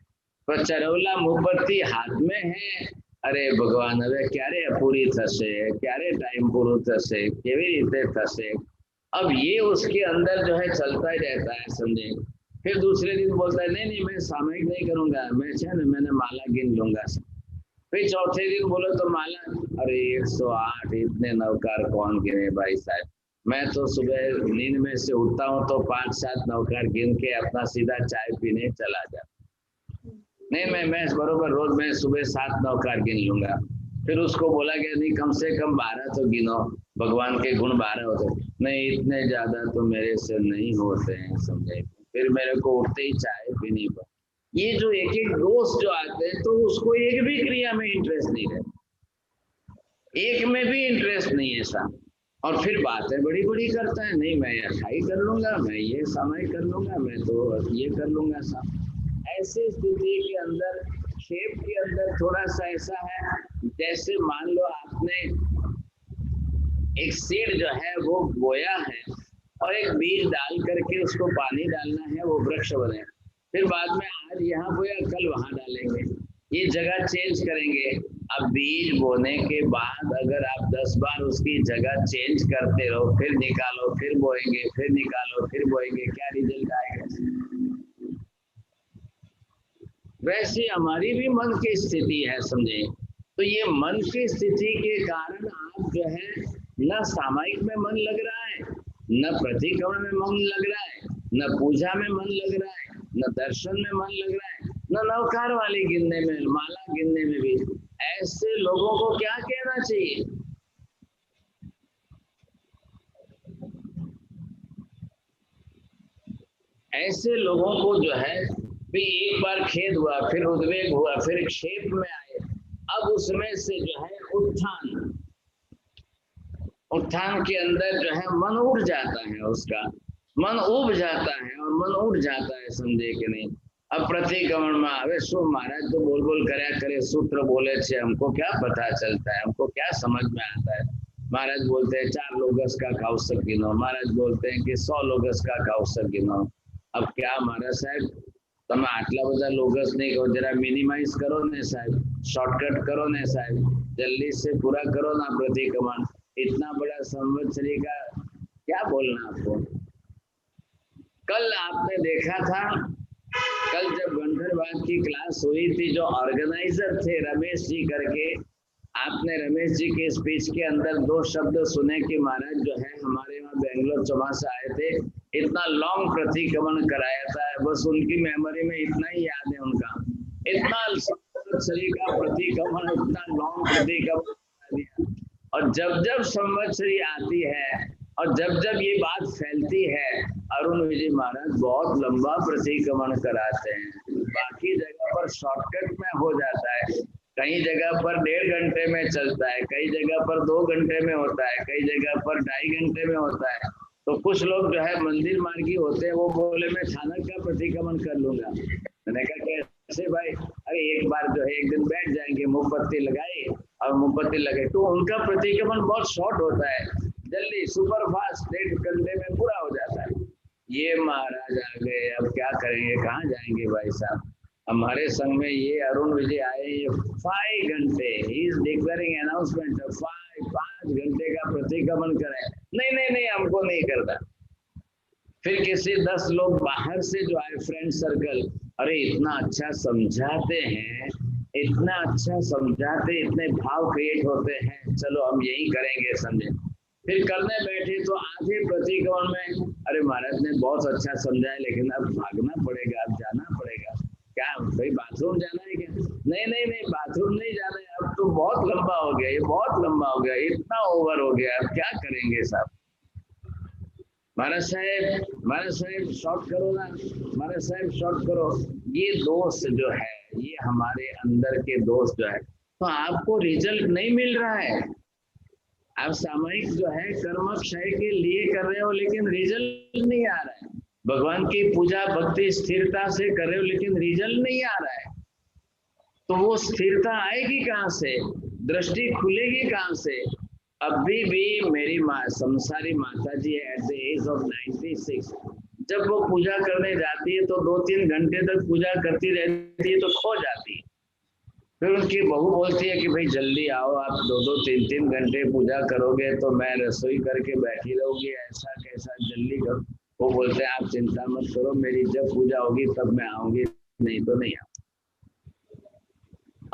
पर चरौला मुबत्ती हाथ में है। अरे भगवान, હવે ક્યારે પૂરી થશે, ક્યારે टाइम પૂરું થશે, કેવી રીતે થશે। अब ये उसके अंदर जो है चलता ही रहता है, समझे। फिर दूसरे दिन बोलता है नहीं मैं सामयिक नहीं करूंगा, मैंने माला गिन लूंगा। फिर चौथे दिन बोलो तो माला, अरे 108 इतने नवकार कौन गिने भाई साहब। मैं तो सुबह नींद में से उठता हूँ तो 5-7 नवकार गिन के अपना सीधा चाय पीने चला जाता। नहीं मैं बरोबर रोज मैं सुबह 7 नवकार गिन लूंगा। फिर उसको बोला गया नहीं कम से कम 12 तो गिनो, भगवान के गुण 12 होते। नहीं इतने ज्यादा तो मेरे से नहीं होते हैं, समझे। फिर मेरे को उठते ही चाय पीनी पड़ी। ये जो एक एक दोस्त जो आते हैं तो उसको एक भी क्रिया में इंटरेस्ट नहीं है, एक में भी इंटरेस्ट नहीं है सा। और फिर बातें बड़ी बड़ी करता है, नहीं मैं अठाई कर लूंगा, मैं ये समय कर लूंगा, मैं तो ये कर लूंगा सा। ऐसी स्थिति के अंदर शेप के अंदर थोड़ा सा ऐसा है, जैसे मान लो आपने एक सीड जो है वो बोया है और एक बीज डाल करके उसको पानी डालना है, वो वृक्ष बने। फिर बाद में आज यहाँ बोया कल वहां डालेंगे, ये जगह चेंज करेंगे। अब बीज बोने के बाद अगर आप 10 बार उसकी जगह चेंज करते रहो, फिर निकालो, फिर बोएंगे, फिर निकालो, फिर बोएंगे, क्या रिजल्ट आएगा? वैसी हमारी भी मन की स्थिति है, समझे। तो ये मन की स्थिति के कारण आप जो है न सामायिक में मन लग रहा है, न प्रतिक्रमण में मन लग रहा है, न पूजा में मन लग रहा है, न दर्शन में मन लग रहा है, न नवकार वाली गिनने में, माला गिनने में भी। ऐसे लोगों को क्या कहना चाहिए? ऐसे लोगों को जो है भी एक बार खेद हुआ, फिर उद्वेग हुआ, फिर क्षेप में आए, अब उसमें से जो है उत्थान के अंदर जो है मन उठ जाता है, उसका मन उब जाता है और मन उठ जाता है, समझे कि नहीं। अब प्रतिक्रमण में आवे सो महाराज तो बोल बोल करया करे, सूत्र बोले छे, हमको क्या पता चलता है, हमको क्या समझ में आता है। महाराज बोलते हैं 4 लोगस का काउसक गिनो, महाराज बोलते हैं कि 100 लोगस का काउसक गिनो। अब क्या महाराज साहब તમે આટલા બધા લોગસ नहीं करो, जरा मिनिमाइज करो ने साहब, शॉर्टकट करो ने साहब, जल्दी से पूरा करो ना प्रतिक्रमण। इतना बड़ा संवत्सरी का क्या बोलना आपको। कल आपने देखा था, कल जब गंधर्वाद की क्लास हुई थी, जो ऑर्गेनाइजर थे रमेश जी करके, आपने रमेश जी के स्पीच के अंदर 2 शब्द सुने कि महाराज जो है हमारे यहाँ बेंगलोर चौमासा आए थे, इतना लॉन्ग प्रतिक्रमण कराया था, बस उनकी मेमोरी में इतना ही याद है उनका, इतना संवत्सरी का प्रतिक्रमण, इतना लॉन्ग प्रतिक्रमण करा दिया। और जब जब संवत्सरी आती है और जब जब ये बात फैलती है, अरुण विजय महाराज बहुत लंबा प्रतिक्रमण कराते हैं। बाकी जगह पर शॉर्टकट में हो जाता है, कई जगह पर 1.5 घंटे में चलता है, कई जगह पर 2 घंटे में होता है, कई जगह पर 2.5 घंटे में होता है। तो कुछ लोग जो है मंदिर मार्गी होते हैं, वो बोले मैं थानक का प्रतिक्रमण कर लूंगा। मैंने कहा कैसे भाई? अरे एक बार जो है एक दिन बैठ जाएंगे, मोमबत्ती लगाए और मोमबत्ती लगे, तो उनका प्रतिक्रमण बहुत शॉर्ट होता है, जल्दी सुपर फास्ट 1.5 घंटे में पूरा हो जाता है। ये महाराज आ गए, अब क्या करेंगे, कहाँ जाएंगे भाई साहब। हमारे संघ में ये अरुण विजय आए, ये 5 घंटे इज डिक्लेयरिंग अनाउंसमेंट 5 घंटे का प्रतिक्रमण करें। नहीं हमको नहीं करता। फिर किसी 10 लोग बाहर से जो आए फ्रेंड सर्कल, अरे इतना अच्छा समझाते हैं, इतना अच्छा समझाते, इतने भाव क्रिएट होते हैं, चलो हम यही करेंगे, समझे। फिर करने बैठे तो आधे प्रतिक्रमण में, अरे महाराज ने बहुत अच्छा समझाया लेकिन अब भागना पड़ेगा, अब जाना पड़ेगा। क्या भाई बाथरूम जाना है क्या? नहीं बाथरूम नहीं जाना है, अब तो बहुत लंबा हो गया, ये बहुत लंबा हो गया, इतना ओवर हो गया, अब क्या करेंगे साहब। महाराज साहब शॉर्ट करो ना, महाराज साहब शॉर्ट करो। ये दोस्त जो है, ये हमारे अंदर के दोस्त जो है, तो आपको रिजल्ट नहीं मिल रहा है। आप सामयिक जो है कर्म क्षय के लिए कर रहे हो, लेकिन रिजल्ट नहीं आ रहा है। भगवान की पूजा भक्ति स्थिरता से कर रहे हो, लेकिन रिजल्ट नहीं आ रहा है। तो वो स्थिरता आएगी कहाँ से, दृष्टि खुलेगी कहाँ से। अभी भी मेरी माँ संसारी माता जी है, एट द एज ऑफ 96, जब वो पूजा करने जाती है तो 2-3 घंटे तक पूजा करती रहती है, तो खो जाती है। फिर उनकी बहू बोलती है कि भाई जल्दी आओ, आप 2-2, 3-3 घंटे पूजा करोगे तो मैं रसोई करके बैठी रहूंगी, ऐसा कैसा, जल्दी करो। वो बोलते हैं आप चिंता मत करो, मेरी जब पूजा होगी तब मैं आऊंगी, नहीं तो नहीं आऊंगी।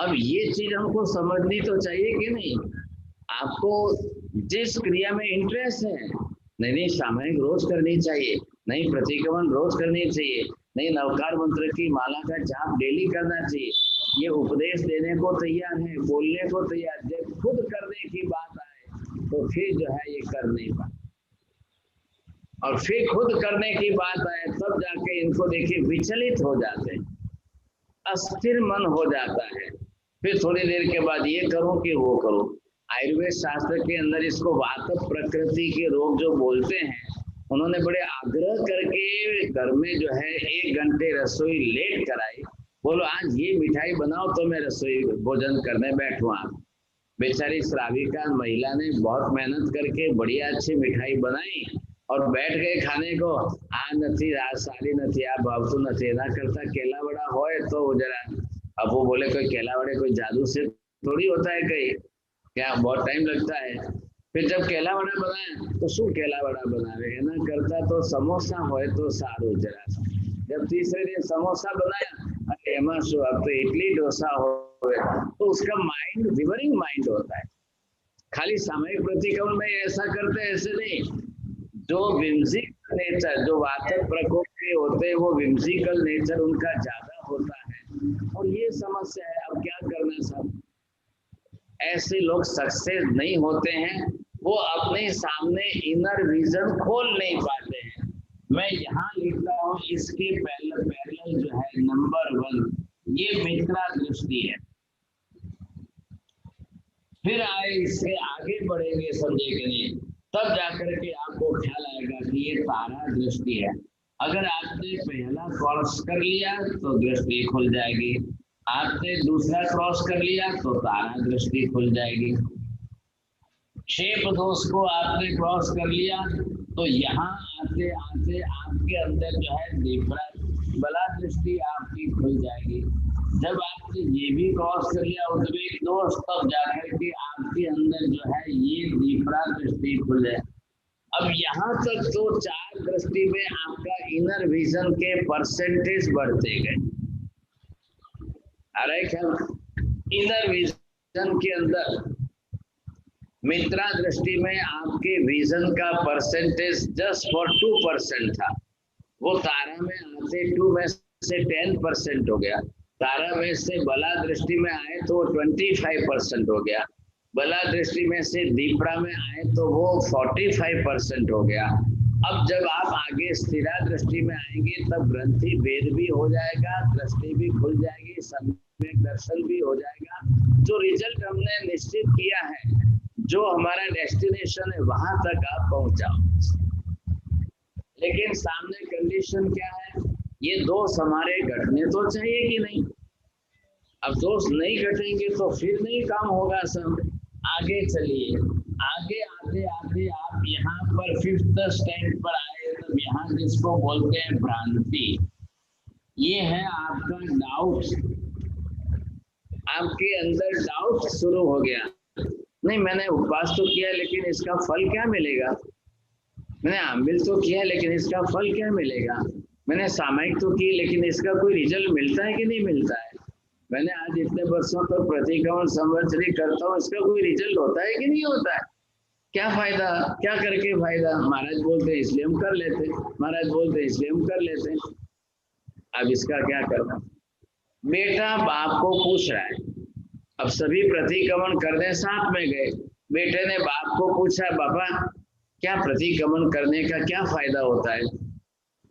अब ये चीज हमको समझनी तो चाहिए कि नहीं। आपको जिस क्रिया में इंटरेस्ट है, नहीं सामयिक रोज करनी चाहिए, नहीं प्रतिक्रमण रोज करनी चाहिए, नहीं नवकार मंत्र की माला का जाप डेली करना चाहिए। ये उपदेश देने को तैयार है, बोलने को तैयार, जब खुद करने की बात आए तो फिर जो है ये कर नहीं पाते, और फिर खुद करने की बात आए तब जाके इनको देखिए विचलित हो जाते हैं, अस्थिर मन हो जाता है। फिर थोड़ी देर के बाद ये करूं कि वो करूं। आयुर्वेद शास्त्र के अंदर इसको वात प्रकृति के रोग जो बोलते हैं, उन्होंने बड़े आग्रह करके घर में जो है 1 घंटे रसोई लेट कराई। बोलो आज ये मिठाई बनाओ तो मैं रसोई भोजन करने बैठूं। आप बेचारी श्राविका महिला ने बहुत मेहनत करके बढ़िया अच्छी मिठाई बनाई और बैठ गए खाने को। आ नहीं आ सारी नहीं, आ भावतु नहीं, एना करता केला वड़ा होए तो जरा। अब वो बोले कोई केला वड़े कोई जादू से थोड़ी होता है, कहीं क्या बहुत टाइम लगता है। फिर जब केला वड़ा बनाया तो शू केला वड़ा बनावे, एना करता तो समोसा होए तो सारू जरा। जब तीसरे दिन समोसा बनाया, अरे फेमस हो, अब तो इडली डोसा हो, तो उसका माइंड विवरिंग माइंड होता है। खाली सामयिक प्रतिक्रमण में ऐसा करते हैं, ऐसे नहीं। जो विम्सिकल नेचर, जो वातक प्रकोप के होते हैं, वो विम्सिकल नेचर उनका ज्यादा होता है, और ये समस्या है। अब क्या करना सब, ऐसे लोग सक्सेस नहीं होते हैं, वो अपने सामने इनर विजन खोल नहीं पाते हैं। मैं यहाँ लिखता हूँ, इसके पैरेलल जो है नंबर 1, ये मित्रा दृष्टि है। फिर आए इससे आगे बढ़ेंगे समझे के लिए, तब जाकर के आपको ख्याल आएगा कि ये तारा दृष्टि है। अगर आपने पहला क्रॉस कर लिया तो दृष्टि खुल जाएगी, आपने दूसरा क्रॉस कर लिया तो तारा दृष्टि खुल जाएगी। शेप दोष को आपने क्रॉस कर लिया तो यहाँ आते आते आपके अंदर जो है बला दृष्टि आपकी खुल जाएगी। जब आपने ये भी क्रॉस कर लिया उद्वेग दोष, तब जाकर के आपके अंदर जो है ये दीपरा दृष्टि खुल जाए। अब यहाँ तक तो 4 दृष्टि में आपका इनर विजन के परसेंटेज बढ़ते गए। अरे क्या इनर विजन के अंदर मित्रा दृष्टि में आपके विजन का परसेंटेज जस्ट फॉर 2% था, वो तारा में आते 2 में से 10% हो गया। तारा में से बला दृष्टि में आए तो 25% हो गया, बला दृष्टि में से दीपरा में आए तो वो 45% हो गया। अब जब आप आगे स्थिरा दृष्टि में आएंगे तब ग्रंथि भेद भी हो जाएगा, दृष्टि भी खुल जाएगी, सम्यक दर्शन भी हो जाएगा। जो रिजल्ट हमने निश्चित किया है, जो हमारा डेस्टिनेशन है, वहां तक आप पहुंच जाओ। लेकिन सामने कंडीशन क्या है, ये दोष हमारे घटने तो चाहिए कि नहीं। अब दोष नहीं घटेंगे तो फिर नहीं काम होगा सब। आगे चलिए, आगे आते आते आप यहाँ पर 5th स्टैंड पर आए, तब यहाँ जिसको बोलते हैं भ्रांति, ये है आपका डाउट। आपके अंदर डाउट शुरू हो गया, नहीं मैंने उपवास तो किया लेकिन इसका फल क्या मिलेगा, मैंने आमिल तो किया लेकिन इसका फल क्या मिलेगा, मैंने सामयिक तो की लेकिन इसका कोई रिजल्ट मिलता है कि नहीं मिलता है, मैंने आज इतने वर्षों तक प्रतिक्रमण संवत्सरी करता हूँ, इसका कोई रिजल्ट होता है कि नहीं होता है, क्या फायदा, क्या करके फायदा। महाराज बोलते हैं इसलिए हम कर लेते, महाराज बोलते हैं इसलिए हम कर लेते। अब इसका क्या करना। बेटा बाप को पूछ रहा है, अब सभी प्रतिक्रमण करने साथ में गए, बेटे ने बाप को पूछा, बाबा क्या प्रतिक्रमण करने का क्या फायदा होता है।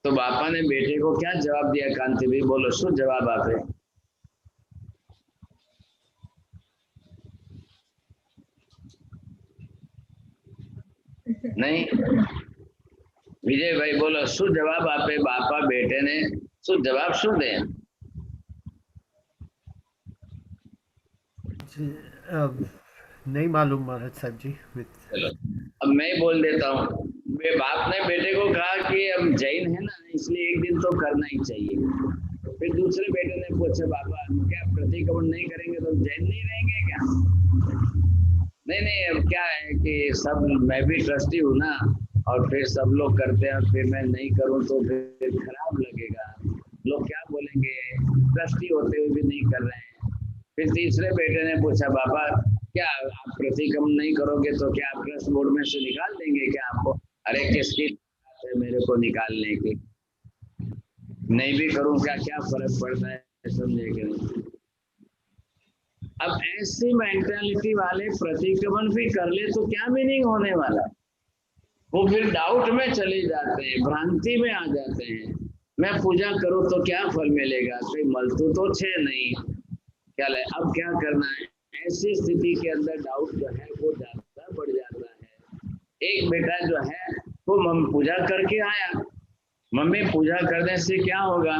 तो बापा ने बेटे को क्या जवाब दिया, कांति भी बोलो, शुद्ध जवाब आप है। नहीं विजय भाई बोलो, शुद्ध जवाब आप है। बापा बेटे ने शुद्ध जवाब शुद्ध है। नहीं मालूम महाराज साहब जी। चलो अब मैं बोल देता हूँ। बाप ने बेटे को कहा कि हम जैन है ना, इसलिए एक दिन तो करना ही चाहिए। फिर दूसरे बेटे ने पूछा, बाबा क्या प्रतिक्रमण नहीं करेंगे तो जैन नहीं रहेंगे क्या। नहीं अब क्या है कि सब मैं भी ट्रस्टी हूँ ना, और फिर सब लोग करते हैं, फिर मैं नहीं करूँ तो फिर खराब लगेगा, लोग क्या बोलेंगे, ट्रस्टी होते हुए भी नहीं कर रहे हैं। फिर तीसरे बेटे ने पूछा, बाबा क्या आप प्रतिक्रमण नहीं करोगे तो क्या आप ट्रस्ट बोर्ड में से निकाल देंगे क्या आपको। अरे किसकी बात है मेरे को निकालने की, नहीं भी करूँ क्या फर्क पड़ता है, समझे कि नहीं। अब ऐसी मेंटालिटी वाले प्रतिक्रमण भी कर ले तो क्या मीनिंग होने वाला। वो फिर डाउट में चले जाते हैं, भ्रांति में आ जाते हैं। मैं पूजा करूं तो क्या फल मिलेगा, कोई मलतू तो छे नहीं, क्या ले, अब क्या करना है। ऐसी स्थिति के अंदर डाउट जो है वो ज्यादा बढ़ जाता है। एक बेटा जो है वो पूजा करके आया, मम्मी पूजा करने से क्या होगा,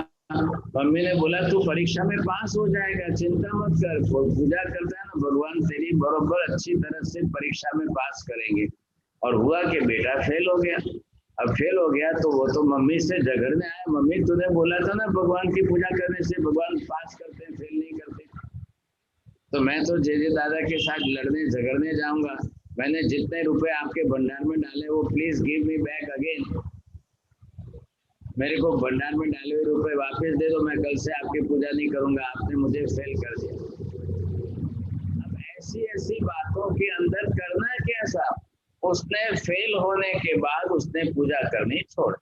मम्मी ने बोला तू परीक्षा में पास हो जाएगा, चिंता मत कर, पूजा करता है ना भगवान तेरी बरोबर अच्छी तरह से परीक्षा में पास करेंगे। और हुआ कि बेटा फेल हो गया। अब फेल हो गया तो वो तो मम्मी से झगड़ने आया, मम्मी तूने बोला था ना भगवान की पूजा करने से भगवान पास करते हैं, फेल नहीं करते। तो मैं तो जे दादा के साथ लड़ने झगड़ने जाऊंगा, मैंने जितने रुपए आपके भंडार में डाले वो please give me back again. मेरे को भंडार में डाले हुए रुपए वापस दे दो, मैं कल से आपकी पूजा नहीं करूंगा, आपने मुझे फेल कर दिया। अब ऐसी ऐसी बातों के अंदर करना कैसा, उसने फेल होने के बाद उसने पूजा करनी छोड़,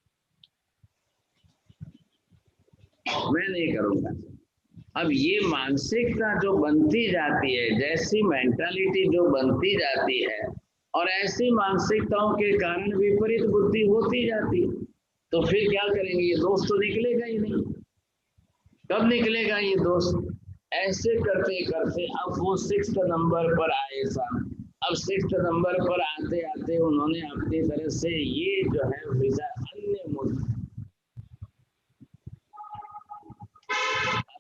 मैं नहीं करूंगा। अब ये मानसिकता जो बनती जाती है, जैसी मेंटालिटी जो बनती जाती है, और ऐसी मानसिकताओं के कारण विपरीत बुद्धि होती जाती है, तो फिर क्या करेंगे? ये दोस्त तो निकलेगा ही नहीं। कब निकलेगा ये दोस्त? ऐसे करते करते अब वो 6th नंबर पर आए साहब। अब 6th नंबर पर आते आते उन्होंने अपनी तरह से ये जो है विचार अन्य मुद्दे,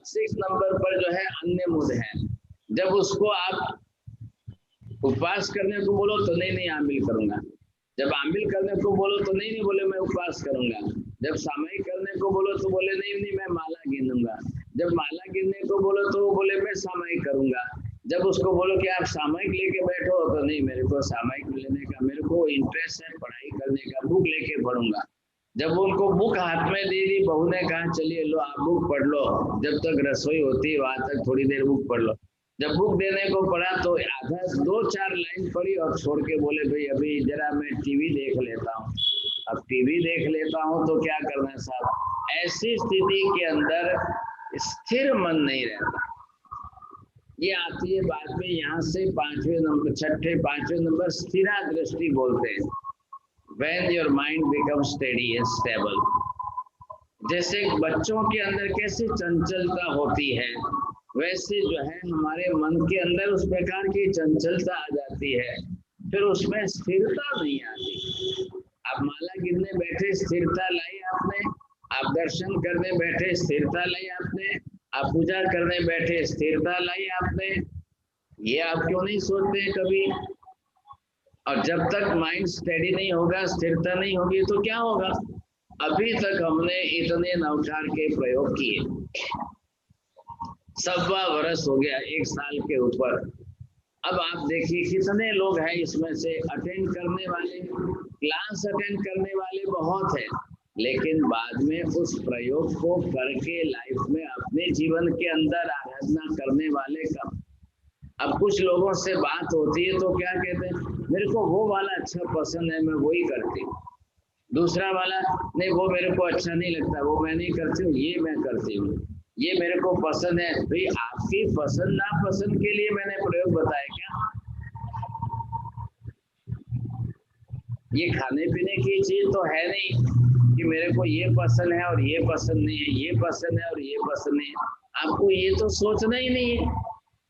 6 नंबर पर जो है अन्य मुद्दे हैं। जब उसको आप उपवास करने को बोलो तो नहीं आमिल करूंगा, जब आमिल करने को बोलो तो नहीं बोले मैं उपवास करूंगा, जब सामयिक करने को बोलो तो बोले नहीं मैं माला गिनूंगा, जब माला गिनने को बोलो तो वो बोले मैं सामयिक करूंगा, जब उसको बोलो कि आप सामयिक लेके बैठो तो नहीं, मेरे को सामयिक लेने का मेरे को इंटरेस्ट है पढ़ाई करने का, बुक लेके पढ़ूंगा। जब उनको बुक हाथ में दे दी, बहू ने कहा चलिए लो आप बुक पढ़ लो, जब तक रसोई होती है वहां तक थोड़ी देर बुक पढ़ लो। जब बुक देने को पड़ा तो आधा 2-4 लाइन पढ़ी और छोड़ के बोले भाई अभी जरा मैं टीवी देख लेता हूँ। अब टीवी देख लेता हूँ तो क्या करना है साहब? ऐसी स्थिति के अंदर स्थिर मन नहीं रहता। ये आती है बाद में, यहाँ से 5वें नंबर स्थिरा दृष्टि बोलते हैं। When your mind becomes steady and stable, जैसे बच्चों के अंदर कैसे चंचलता होती है, वैसे जो है हमारे मन के अंदर उस प्रकार की चंचलता आ जाती है, फिर उसमें स्थिरता नहीं आती। आप माला गिनने बैठे स्थिरता लाई आपने, आप दर्शन करने बैठे स्थिरता लाई आपने, आप पूजा करने बैठे स्थिरता लाई आपने, ये आप क्यों नहीं सोचते कभी? और जब तक माइंड स्टेडी नहीं होगा, स्थिरता नहीं होगी तो क्या होगा? अभी तक हमने इतने नवचार के प्रयोग किए, 1.25 वर्ष हो गया, 1 साल के ऊपर। अब आप देखिए कितने लोग हैं इसमें से अटेंड करने वाले, क्लास अटेंड करने वाले बहुत हैं, लेकिन बाद में उस प्रयोग को करके लाइफ में अपने जीवन के अंदर आराधना करने वाले कम। अब कुछ लोगों से बात होती है तो क्या कहते हैं, मेरे को वो वाला अच्छा पसंद है, मैं वही करती हूँ। दूसरा वाला नहीं, वो मेरे को अच्छा नहीं लगता, वो मैं नहीं करती हूँ, ये मैं करती हूँ, ये मेरे को पसंद है। भाई आपकी पसंद नापसंद के लिए मैंने प्रयोग बताया क्या? ये खाने पीने की चीज तो है नहीं कि मेरे को ये पसंद है और ये पसंद नहीं है, ये पसंद है और ये पसंद नहीं है। आपको ये तो सोचना ही नहीं है।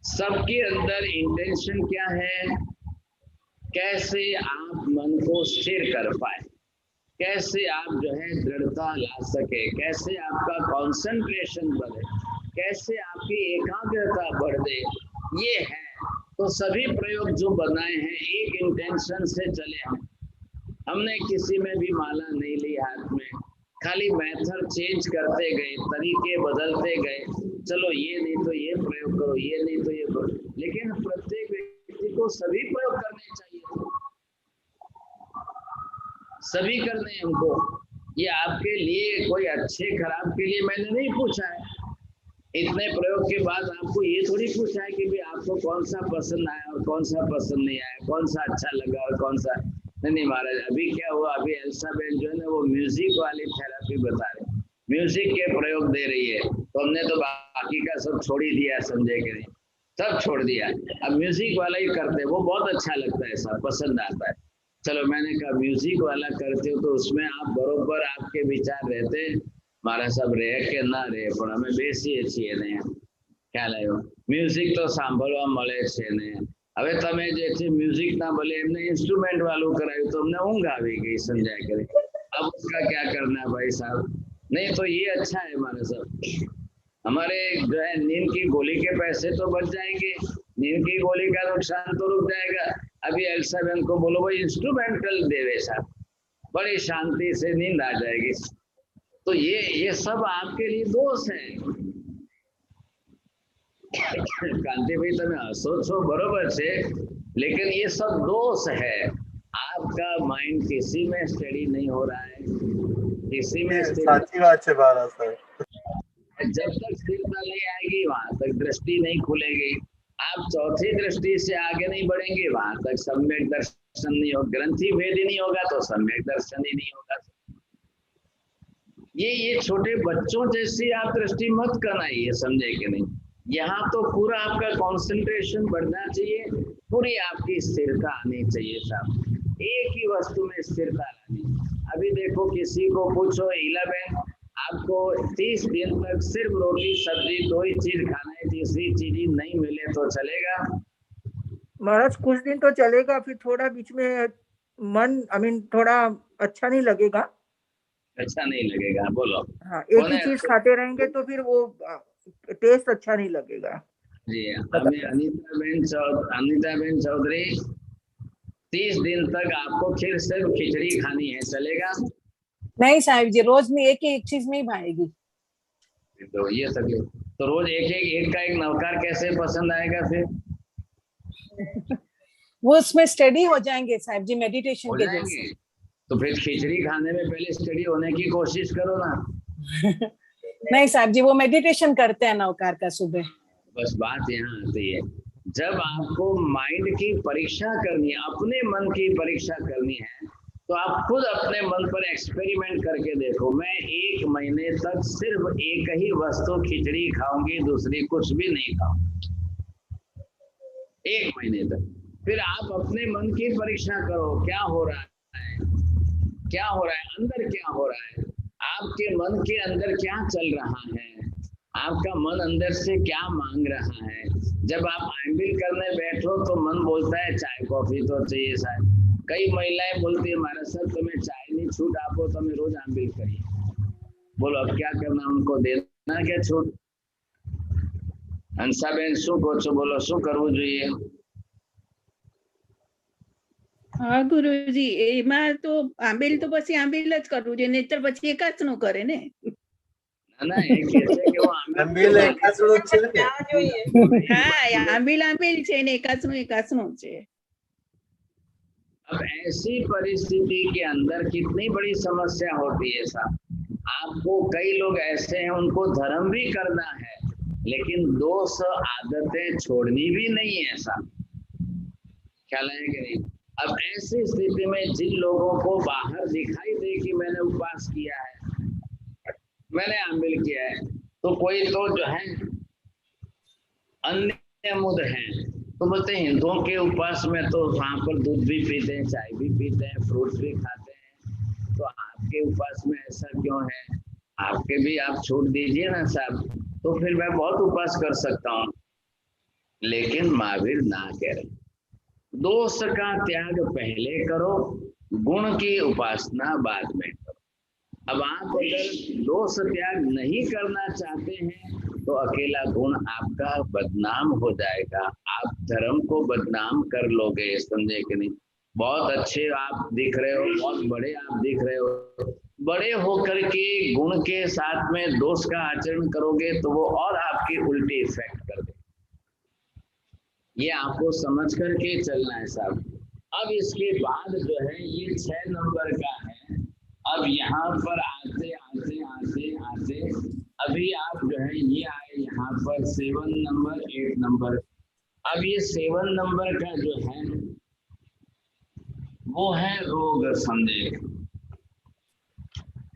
सबके अंदर इंटेंशन क्या है? कैसे आप मन को स्थिर कर पाए, कैसे आप जो है दृढ़ता ला सके, कैसे आपका कंसंट्रेशन बढ़े, कैसे आपकी एकाग्रता बढ़ दे, ये है। तो सभी प्रयोग जो बनाए हैं एक इंटेंशन से चले हैं। हमने किसी में भी माला नहीं ली हाथ में, खाली मेथड चेंज करते गए, तरीके बदलते गए, चलो ये नहीं तो ये प्रयोग करो, ये नहीं तो ये करो, लेकिन प्रत्येक व्यक्ति को सभी प्रयोग करने चाहिए, सभी करने हैं हमको। ये आपके लिए कोई अच्छे खराब के लिए मैंने नहीं पूछा है। इतने प्रयोग के बाद आपको ये थोड़ी पूछा है कि भाई आपको कौन सा पसंद आया और कौन सा पसंद नहीं आया, कौन सा अच्छा लगा और कौन सा नहीं। महाराज अभी क्या हुआ, अभी एल्सा बेन जो है ना वो म्यूजिक वाली थेरेपी बता रहे, म्यूजिक के प्रयोग दे रही है, तो हमने तो बाकी का सब छोड़ ही दिया, समझे कि नहीं, सब छोड़ दिया। अब म्यूजिक वाला ही करते, वो बहुत अच्छा लगता है, सब पसंद आता है। चलो मैंने कहा म्यूजिक वाला करते हो तो उसमें आप बरोबर आपके विचार रहते, मारा सब रहे के ना रहे, पण हमें बेसीए છીએ ને, ખ્યાલ આવ્યો? મ્યુઝિક તો સાંભળવા મળે છે ને, હવે તમે જે છે મ્યુઝિક ના ભલે એમને ઇન્સ્ટ્રુમેન્ટ વાળું કરાયું તો અમને ઊંઘ આવી ગઈ, સમજાય करे। अब उसका क्या करना भाई साहब? नहीं तो ये अच्छा है हमारे सब, हमारे जो है नींद की गोली के पैसे तो बच जाएंगे, नींद की गोली का नुकसान तो रुक जाएगा। अभी एल्सा बेन को बोलो भाई इंस्ट्रूमेंटल देवे साहब, बड़ी शांति से नींद आ जाएगी। तो ये सब आपके लिए दोष है। कांति भाई तमे हसो छो बरोबर छे, लेकिन ये सब दोष है। आपका माइंड किसी में स्टडी नहीं हो रहा है, इसी में साची बात है महाराज साहब। जब तक स्थिरता नहीं आएगी वहां तक दृष्टि नहीं खुलेगी। आप चौथी दृष्टि से आगे नहीं बढ़ेंगे वहां तक सम्यक दर्शन नहीं होगा। ग्रंथि भेद ही नहीं होगा तो सम्यक दर्शन ही नहीं होगा। ये छोटे बच्चों जैसी आप दृष्टि मत करना, ये समझे कि नहीं। यहाँ तो पूरा आपका कंसंट्रेशन बढ़ना चाहिए, पूरी आपकी स्थिरता आनी चाहिए साहब, एक ही वस्तु में स्थिरता लानी। अभी देखो किसी को पूछो 11 आपको 30 दिन तक सिर्फ रोटी सब्जी 2 ही चीज खाना है, तीसरी चीज ही नहीं मिले तो चलेगा? महाराज कुछ दिन तो चलेगा, फिर थोड़ा बीच में मन थोड़ा अच्छा नहीं लगेगा। अच्छा नहीं लगेगा, बोलो। हाँ, एक ही चीज खाते रहेंगे तो फिर वो टेस्ट अच्छा नहीं लगेगा। जी अभी अनीताबेन चौधरी 30 दिन तक आपको फिर सिर्फ खिचड़ी खानी है, चलेगा? नहीं साहिब जी, रोज में एक ही एक चीज नहीं भाएगी। तो ये तकलीफ, तो रोज एक का एक नवकार कैसे पसंद आएगा फिर? वो उसमें स्टडी हो जाएंगे साहिब जी, मेडिटेशन हो के जाएंगे। जैसे। तो फिर खिचड़ी खाने में पहले स्टडी होने की कोशिश करो ना। नहीं साहब जी, वो मेडिटेशन करते हैं नवकार का सुबह। बस बात यहाँ आती है, जब आपको माइंड की परीक्षा करनी है, अपने मन की परीक्षा करनी है, तो आप खुद अपने मन पर एक्सपेरिमेंट करके देखो। मैं 1 महीने तक सिर्फ एक ही वस्तु खिचड़ी खाऊंगी, दूसरी कुछ भी नहीं खाऊंगी 1 महीने तक। फिर आप अपने मन की परीक्षा करो, क्या हो रहा है, क्या हो रहा है अंदर, क्या हो रहा है, आपके मन के अंदर क्या चल रहा है, आपका मन अंदर से क्या मांग रहा है। जब आप आंबिल करने बैठो तो मन बोलता है चाय कॉफी तो चाहिए साहब। कई महिलाएं बोलती है महाराज साहब तुम्हें चाय नहीं छूट आपो तो मैं रोज आंबिल करिए। बोलो अब क्या करना, उनको देना क्या छूट? हंसाबेन शू को छो, बोलो शू करવું જોઈએ? હા ગુરુજી, એમાં તો આંબેલ તો પછી આંબેલ જ કરવું જોઈએ, નહીતર પછી એકાચનું કરે ને। ના એ કહે છે કે હું આંબેલ એકાચનું છે ને? હા આંબેલ આંબેલ છે ને એકાચનું છે। अब ऐसी परिस्थिति के अंदर कितनी बड़ी समस्या होती है साहब। आपको कई लोग ऐसे हैं उनको धर्म भी करना है लेकिन दोष आदतें छोड़नी भी नहीं है साहब, ख्याल है कि नहीं? अब ऐसी स्थिति में जिन लोगों को बाहर दिखाई दे कि मैंने उपवास किया है, मैंने आंबिल किया है, तो कोई तो जो है अन्य मुद है तो बोलते हैं हिंदुओं के उपवास में तो वहां पर दूध भी पीते हैं, चाय भी पीते हैं, फ्रूट्स भी खाते हैं, तो आपके उपवास में ऐसा क्यों है? आपके भी आप छूट दीजिए ना साहब, तो फिर मैं बहुत उपवास कर सकता हूँ। लेकिन महावीर ना कह रहे, दोष का त्याग पहले करो, गुण की उपासना बाद में करो। अब आप अगर दोष त्याग नहीं करना चाहते हैं तो अकेला गुण आपका बदनाम हो जाएगा, आप धर्म को बदनाम कर लोगे, समझे कि नहीं? बहुत अच्छे आप दिख रहे हो, बहुत बड़े आप दिख रहे हो, बड़े होकर के गुण के साथ में दोष का आचरण करोगे तो वो और आपकी उल्टी इफेक्ट कर देगा। ये आपको समझ करके चलना है साहब। अब इसके बाद जो है ये 6 नंबर का है। अब यहाँ पर आते आते आते आते अभी आप जो है ये आए यहाँ पर 7 नंबर 8 नंबर। अब ये 7 नंबर का जो है वो है रोग, समझे?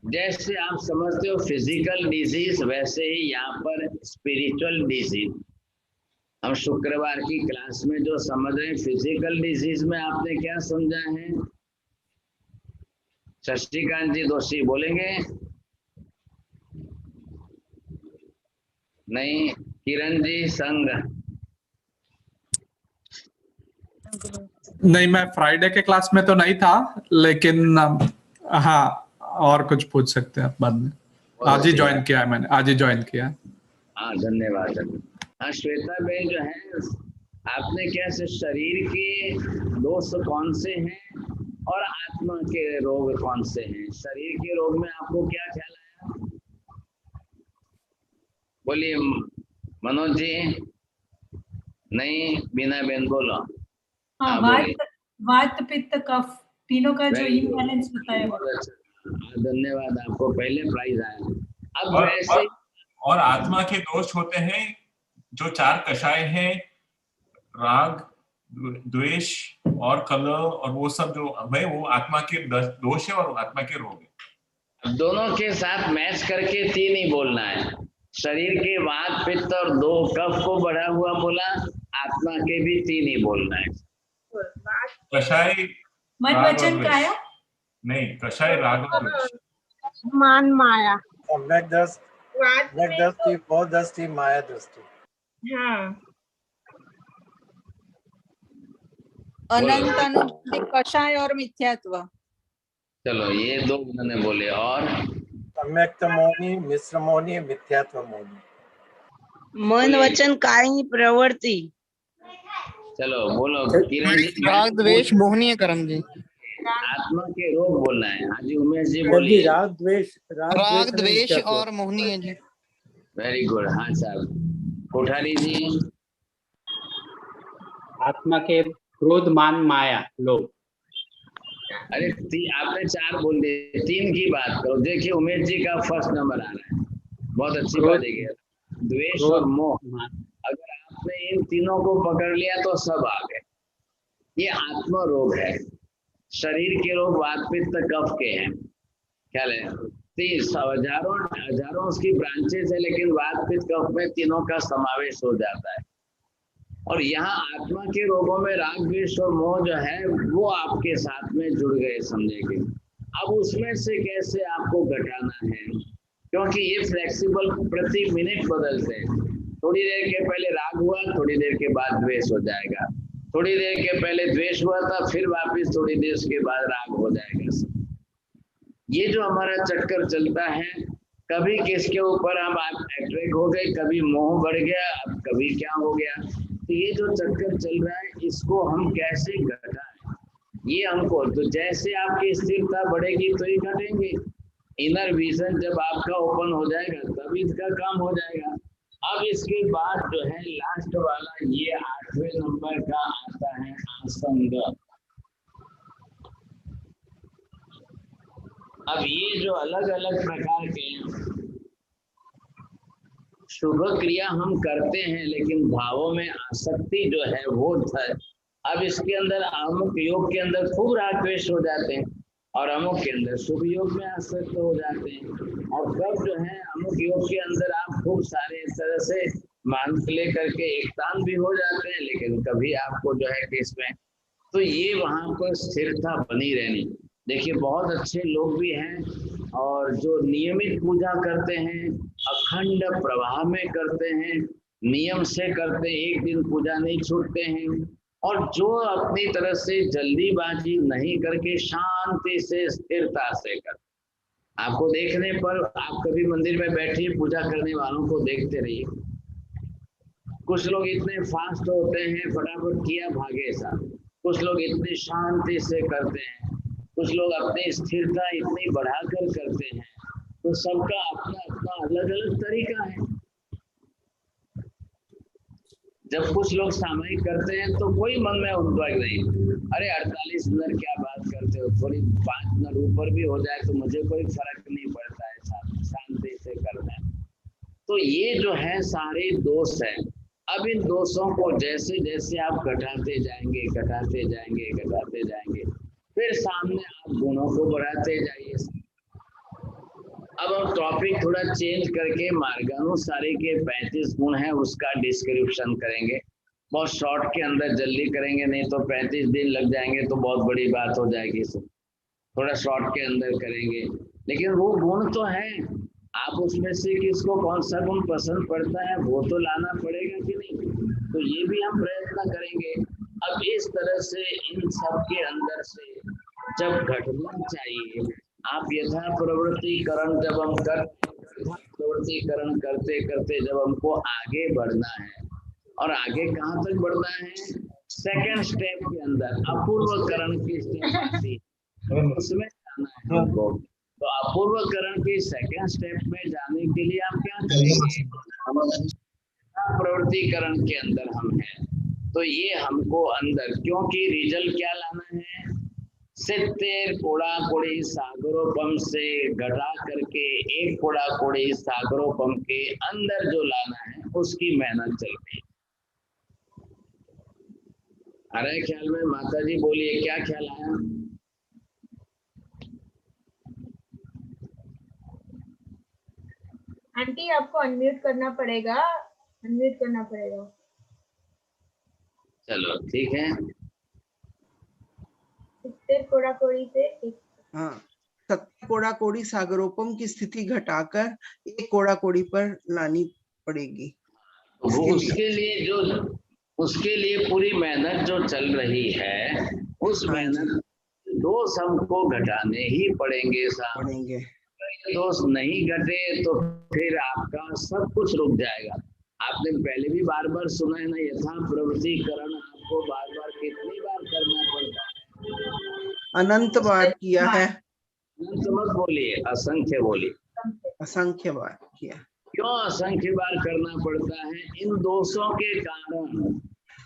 जैसे आप समझते हो फिजिकल डिजीज, वैसे ही यहाँ पर स्पिरिचुअल डिजीज। हम शुक्रवार की क्लास में जो समझ रहे हैं फिजिकल डिजीज में आपने क्या समझा है? शशिकांत जी दोषी बोलेंगे? नहीं, किरण जी संग? नहीं, मैं फ्राइडे के क्लास में तो नहीं था, लेकिन हाँ और कुछ पूछ सकते हैं बाद में। आज ही ज्वाइन किया है मैंने, आज ही ज्वाइन किया है। हाँ धन्यवाद। हाँ श्वेता बेन जो है, आपने क्या से शरीर के दोष कौन से हैं और आत्मा के रोग कौन से हैं? शरीर के रोग में आपको क्या ख्याल आया? बोलिए मनोज जी। नहीं, बीना बेन बोलो। हाँ, वात पित्त कफ तीनों का जो इम्बैलेंस होता है। धन्यवाद आपको, पहले प्राइज आया। अब और, वैसे और आत्मा के दोष होते हैं जो 4 कषाय हैं, राग, द्वेष और कलह और वो सब जो है वो आत्मा के दोष है और आत्मा के रोग है। दोनों के साथ मैच करके 3 ही बोलना है। शरीर के वात पित्त और 2 कफ को बढ़ा हुआ बोला, आत्मा के भी 3 ही बोलना है। कषाय मन वचन काया नहीं, कषाय राग और द्वेष। मान माया, सम्यक दृष्टि, बोध दृष्टि, माया दृष्टि। हाँ, अनंत अनुभूति, कषाय और मिथ्यात्व। चलो ये 2 उन्होंने बोले। और सम्यक्त मौनी, मिश्र मौनी, मिथ्यात्व मौनी। मन वचन कायी प्रवृत्ति। चलो बोलो किरण जी। राग द्वेष मोहनीय कर्म जी। आत्मा के रोग बोलना है। हाँ जी उमेश जी बोलिए। राग द्वेष और मोहनीय जी। Very good. हाँ साहब। कोठारी जी। आत्मा के क्रोध, मान, माया, लोभ। अरे आपने 4 बोल दिए, 3 की बात करो। देखिए उमेश जी का फर्स्ट नंबर आ रहा है, बहुत अच्छी बात है। द्वेष और मोह, अगर आपने इन तीनों को पकड़ लिया तो सब आ गए। ये आत्मा रोग है। शरीर के रोग वात पित्त कफ के हैं, ख्याल है। 30 हजारों उसकी ब्रांचेस है, लेकिन वात पित्त कफ में तीनों का समावेश हो जाता है। और यहाँ आत्मा के रोगों में राग द्वेष और मोह जो है वो आपके साथ में जुड़ गए, समझेंगे। अब उसमें से कैसे आपको घटाना है, क्योंकि ये फ्लेक्सिबल प्रति मिनट बदलते हैं। थोड़ी देर के पहले राग हुआ, थोड़ी देर के बाद द्वेष हो जाएगा, थोड़ी देर के पहले द्वेष हुआ था, फिर वापस थोड़ी देर के बाद राग हो जाएगा। ये जो हमारा चक्कर चलता है, कभी किसके ऊपर हम अट्रैक्ट हो गए, कभी मोह बढ़ गया, अब कभी क्या हो गया। तो ये जो चक्कर चल रहा है इसको हम कैसे घटाएं, ये हमको। तो जैसे आपकी स्थिरता बढ़ेगी तो ये घटेंगे। इनर विजन जब आपका ओपन हो जाएगा तब इसका काम हो जाएगा। अब इसके बाद जो है लास्ट वाला, ये 8वें नंबर का आता है आसंग। अब ये जो अलग अलग प्रकार के शुभ क्रिया हम करते हैं, लेकिन भावों में आसक्ति जो है वो है। अब इसके अंदर अमुक योग के अंदर खूब राग द्वेष हो जाते हैं, और अमुक के अंदर शुभ योग में आसक्त हो जाते हैं। और कब जो है अमुक योग के अंदर आप खूब सारे इस तरह से मान लेकर के एकतान भी हो जाते हैं, लेकिन कभी आपको जो है केस में, तो ये वहां पर स्थिरता बनी रहनी। देखिए बहुत अच्छे लोग भी हैं और जो नियमित पूजा करते हैं, अखंड प्रवाह में करते हैं, नियम से करते, एक दिन पूजा नहीं छूटते हैं। और जो अपनी तरह से जल्दीबाजी नहीं करके शांति से स्थिरता से करते। आपको देखने पर, आप कभी मंदिर में बैठिए, पूजा करने वालों को देखते रहिए। कुछ लोग इतने फास्ट होते हैं, फटाफट किया भागे सा। कुछ लोग इतनी शांति से करते हैं, कुछ लोग अपनी स्थिरता इतनी बढ़ाकर करते हैं। तो सबका अपना अपना अलग अलग तरीका है। जब कुछ लोग सामयिक करते हैं तो कोई मन में उद्वेग नहीं, अरे 48 मिनट क्या बात करते हो, थोड़ी 5 मिनट ऊपर भी हो जाए तो मुझे कोई फर्क नहीं पड़ता है, शांति से करना है। तो ये जो है सारे दोष है। अब इन दोषों को जैसे जैसे आप घटाते जाएंगे, घटाते जाएंगे, घटाते जाएंगे, फिर सामने आप गुणों को बढ़ाते जाइए। अब हम टॉपिक थोड़ा चेंज करके मार्गानुसारी के 35 गुण है उसका डिस्क्रिप्शन करेंगे। बहुत शॉर्ट के अंदर जल्दी करेंगे, नहीं तो 35 दिन लग जाएंगे तो बहुत बड़ी बात हो जाएगी। थोड़ा शॉर्ट के अंदर करेंगे, लेकिन वो गुण तो है, आप उसमें से किसको कौन सा गुण पसंद पड़ता है वो तो लाना पड़ेगा कि नहीं, तो ये भी हम प्रयत्न करेंगे। अब इस तरह से इन सब के अंदर से जब घटना चाहिए, आप यथा प्रवृत्तिकरण जब हम प्रवृत्तिकरण करते करते जब हमको आगे बढ़ना है, और आगे कहाँ तक बढ़ना है, सेकंड स्टेप के अंदर अपूर्वकरण की स्टेप आती है, उसमें जाना है हमको। तो अपूर्वकरण की सेकंड स्टेप में जाने के लिए आप क्या करेंगे, प्रवृत्तिकरण के अंदर हम हैं, तो ये हमको अंदर, क्योंकि रिजल्ट क्या लाना है, 70 कोड़ाकोड़ी सागरोपम से घटा करके 1 कोड़ाकोड़ी सागरोपम के अंदर जो लाना है उसकी मेहनत चल रही है। अरे ख्याल में माता जी बोलिए, क्या ख्याल आया? आंटी आपको अनम्यूट करना पड़ेगा, अनम्यूट करना पड़ेगा। चलो ठीक है। 70 कोड़ाकोड़ी से हाँ, 70 कोड़ाकोड़ी सागरोपम की स्थिति घटाकर 1 कोड़ाकोड़ी पर लानी पड़ेगी। वो उसके लिए पूरी मेहनत जो चल रही है, उस मेहनत दोष हमको घटाने ही पड़ेंगे साहब। दोष नहीं घटे तो फिर आपका सब कुछ रुक जाएगा। आपने पहले भी बार बार सुना है ना, यथा प्रवृत्तिकरण आपको बार बार कितनी बार करना पड़ता है? अनंत बार किया है। अनंत मत बोलिए, असंख्य बोलिए। असंख्य बार किया। क्यों असंख्य बार करना पड़ता है? इन दोषों के कारण।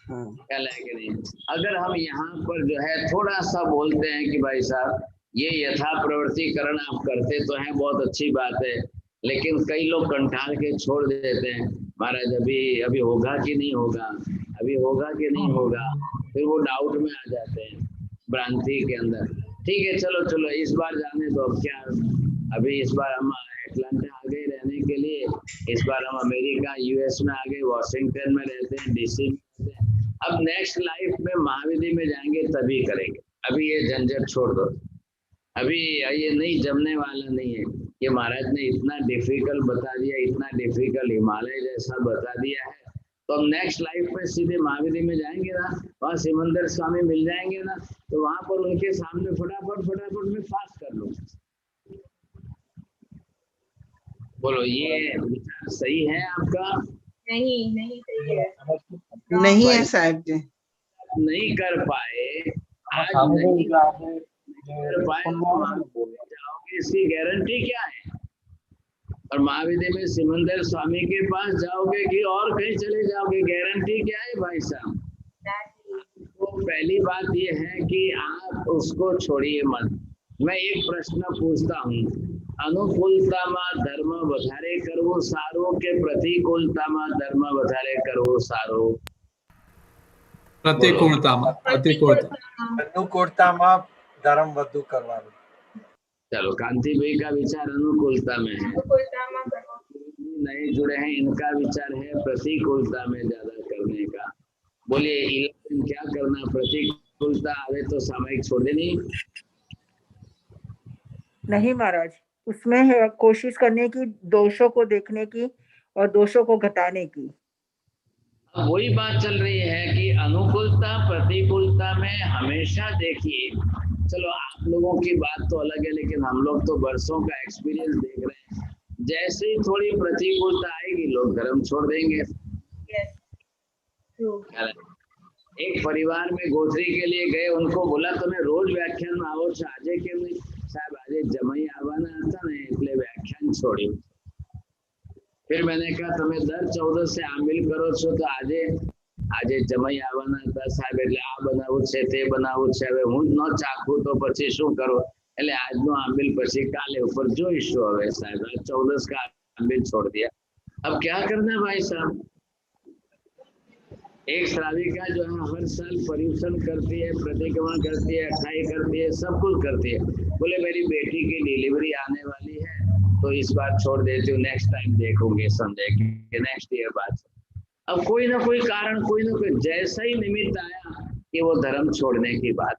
क्या लगे नहीं? अगर हम यहाँ पर जो है थोड़ा सा बोलते हैं कि भाई साहब ये यथा प्रवृत्तिकरण आप करते तो हैं, बहुत अच्छी बात है, लेकिन कई लोग कंठाल के छोड़ देते हैं, महाराज अभी होगा कि नहीं होगा, अभी होगा कि नहीं होगा, फिर वो डाउट में आ जाते हैं, भ्रांति के अंदर। ठीक है, चलो इस बार जाने दो। अब क्या, अभी इस बार हम एटलांटा आ गए रहने के लिए, इस बार हम अमेरिका यूएस में आ गए, वॉशिंगटन में रहते हैं, डीसी में रहते हैं। अब नेक्स्ट लाइफ में महाविधि में जाएंगे तभी करेंगे। अभी ये झंझट छोड़ दो, अभी ये नहीं जमने वाला नहीं है। ये महाराज ने इतना डिफिकल्ट बता दिया, इतना डिफिकल्ट हिमालय जैसा बता दिया है, तो हम नेक्स्ट लाइफ में सीधे महाविधि में जाएंगे ना, वहाँ सिमंदर स्वामी मिल जाएंगे ना, तो वहां पर उनके सामने फटाफट में फास्ट कर लो। बोलो, ये विचार सही है आपका? नहीं सही है। नहीं है साहब जी, नहीं कर पाए आज, नहीं कर पाए तो जाओगे, इसकी गारंटी क्या है? और महाविद्या में सिमंदर स्वामी के पास जाओगे कि और कहीं चले जाओगे, गारंटी क्या है भाई साहब? तो पहली बात ये है कि आप उसको छोड़िए मत। मैं एक प्रश्न पूछता हूँ, अनुकूलता में धर्म વધારે કરવો સારો કે प्रतिकूलता में धर्म વધારે કરવો सारो? अनुकूलताમાં धर्म વધુ કરવાનું। चलो, कांति भाई का विचार अनुकूलता में है, नए जुड़े हैं इनका विचार है प्रतिकूलता में ज्यादा करने का। बोलिए 11 क्या करना? प्रतिकूलता आवे तो सामयिक छोड़ देनी? नहीं महाराज, उसमें है कोशिश करने की, दोषों को देखने की और दोषों को घटाने की। वही बात चल रही है कि अनुकूलता प्रतिकूलता में हमेशा देखिए, चलो आप लोगों की बात तो अलग है, लेकिन हम लोग तो वर्षों का एक्सपीरियंस देख रहे हैं, जैसे ही थोड़ी प्रतिकूलता आएगी लोग धर्म छोड़ देंगे। एक परिवार में गोत्री के लिए गए, उनको बोला तुम्हें रोज व्याख्यान में आओ છો, આજે કેમ नहीं? साहब આજે जमाई आवाना था ने એટલે व्याख्यान छोड़ी। फिर मैंने कहा तुम्हें 10-14 से आमिल करो છો तो આજે जमाई आवाना था साहब, એટલે આ બનાવું છે તે બનાવું છે, હવે હું ન ચાખું તો પછી શું કરું? એટલે આજનો આમિલ પછી કાલે ઉપર જોઈશું। હવે साहब 14 का आमिल छोड़ दिया, अब क्या करना भाई साहब? एक श्राविका जो है हर साल पर्यूषण करती है, प्रतिक्रमण करती है, अठाई करती है, सब कुछ करती है। बोले मेरी बेटी की डिलीवरी आने वाली है तो इस बार छोड़ देती हूँ, नेक्स्ट टाइम देखूंगे, संडे के नेक्स्ट ईयर बाद। अब कोई ना कोई कारण, कोई ना कोई जैसा ही निमित्त आया कि वो धर्म छोड़ने की बात।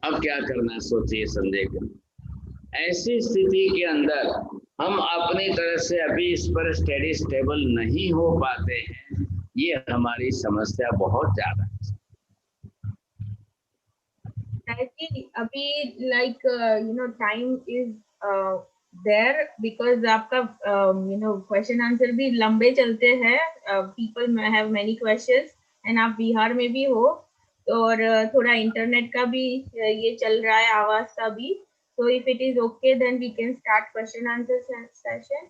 अब क्या करना सोचिए संडे को। ऐसी स्थिति के अंदर हम अपनी तरह से अभी इस पर स्टडी स्टेबल नहीं हो पाते हैं, ये हमारी समस्या बहुत ज्यादा है। अभी like time is there because आपका क्वेश्चन आंसर भी लंबे चलते हैं, people have many questions and आप बिहार में भी हो, और थोड़ा इंटरनेट का भी ये चल रहा है, आवाज का भी। So if it is okay, then we can start question answer session.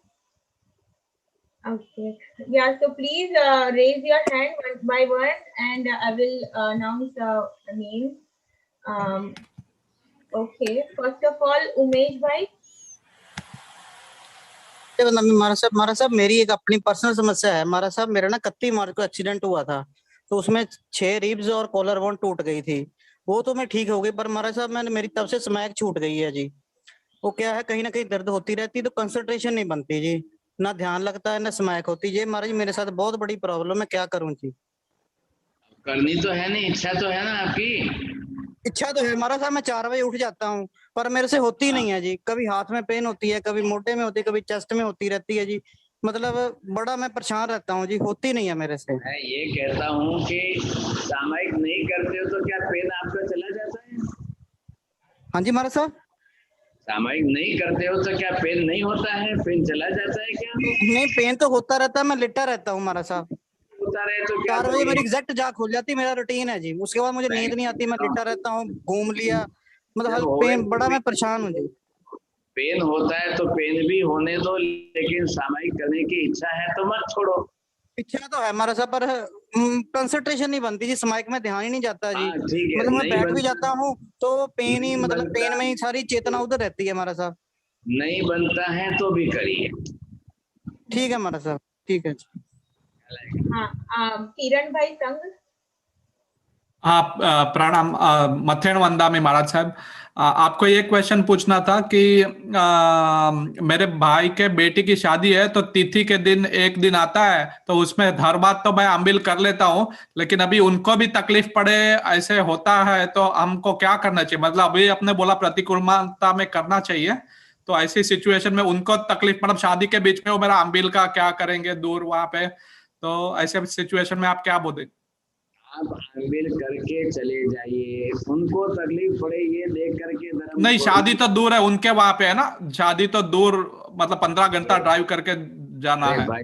Okay. Yeah, so please raise your hand one by one and I will announce names. Okay. First of all, Umesh bhai. महाराज साहब मेरी एक अपनी personal समस्या है। महाराज साहब मेरा ना 31 मार्च को एक्सीडेंट हुआ था, तो उसमें 6 रिब्स और कॉलर बोन टूट गई थी। वो तो मैं ठीक हो गई, पर महाराज साहब मेरी तब से स्मैक छूट गई है जी। वो क्या है, कहीं ना कहीं दर्द होती रहती, तो कंसंट्रेशन नहीं बनती जी, ना ध्यान लगता है ना स्मैक होती। ये महाराज मेरे साथ बहुत बड़ी प्रॉब्लम है, क्या करूं जी? करनी तो है नहीं, इच्छा तो है ना आपकी? इच्छा तो है महाराज साहब, मैं 4 बजे उठ जाता हूँ, पर मेरे से होती नहीं है जी। कभी हाथ में पेन होती है, कभी मोटे में होती है, कभी चेस्ट में होती रहती है जी। मतलब बड़ा मैं परेशान रहता हूँ जी, होती नहीं है मेरे से। मैं ये कहता हूँ कि सामयिक नहीं करते हो तो क्या पेन आपका चला जाता है? हाँ जी महाराज साहब। सामयिक नहीं करते हो तो क्या पेन नहीं होता है? पेन चला जाता है क्या? नहीं, पेन तो होता रहता है, मैं लेटा रहता हूँ महाराज साहब। होता रहे तो क्या? 4 बजे मेरी एग्जैक्ट जाग खुल जाती है, मेरा रूटीन है जी। उसके बाद मुझे नींद नहीं आती, मैं लेटा रहता हूँ, घूम लिया, मतलब पेन, बड़ा मैं परेशान हूँ जी। पेन होता है तो पेन भी होने दो, लेकिन सामयिक करने की इच्छा है तो मत छोड़ो। इच्छा तो है हमारा साहब, पर कंसंट्रेशन नहीं बनती जी, सामयिक में ध्यान ही नहीं जाता जी। मतलब मैं बैठ भी जाता हूँ तो पेन ही, मतलब पेन में ही सारी चेतना उधर रहती है हमारा साहब। नहीं बनता है तो भी करिए। ठीक है हमारा साहब, ठीक है। हाँ, किरण भाई संग। हाँ, प्रणाम मथेन वंदा में महाराज साहब। आपको ये क्वेश्चन पूछना था कि मेरे भाई के बेटी की शादी है, तो तिथि के दिन एक दिन आता है, तो उसमें हर बात तो मैं अम्बिल कर लेता हूँ, लेकिन अभी उनको भी तकलीफ पड़े ऐसे होता है, तो हमको क्या करना चाहिए? मतलब अभी आपने बोला प्रतिकूलता में करना चाहिए, तो ऐसी सिचुएशन में उनको तकलीफ, मतलब शादी के बीच में वो मेरा अम्बिल का क्या करेंगे दूर वहां पे, तो ऐसे सिचुएशन में आप क्या बोलेंगे? आप अम्बिल करके चले जाइए, उनको तकलीफ पड़े ये देख करके धर्म नहीं, शादी तो दूर है उनके, वहां पे है ना शादी, तो दूर, मतलब 15 घंटा ड्राइव करके जाना है। भाई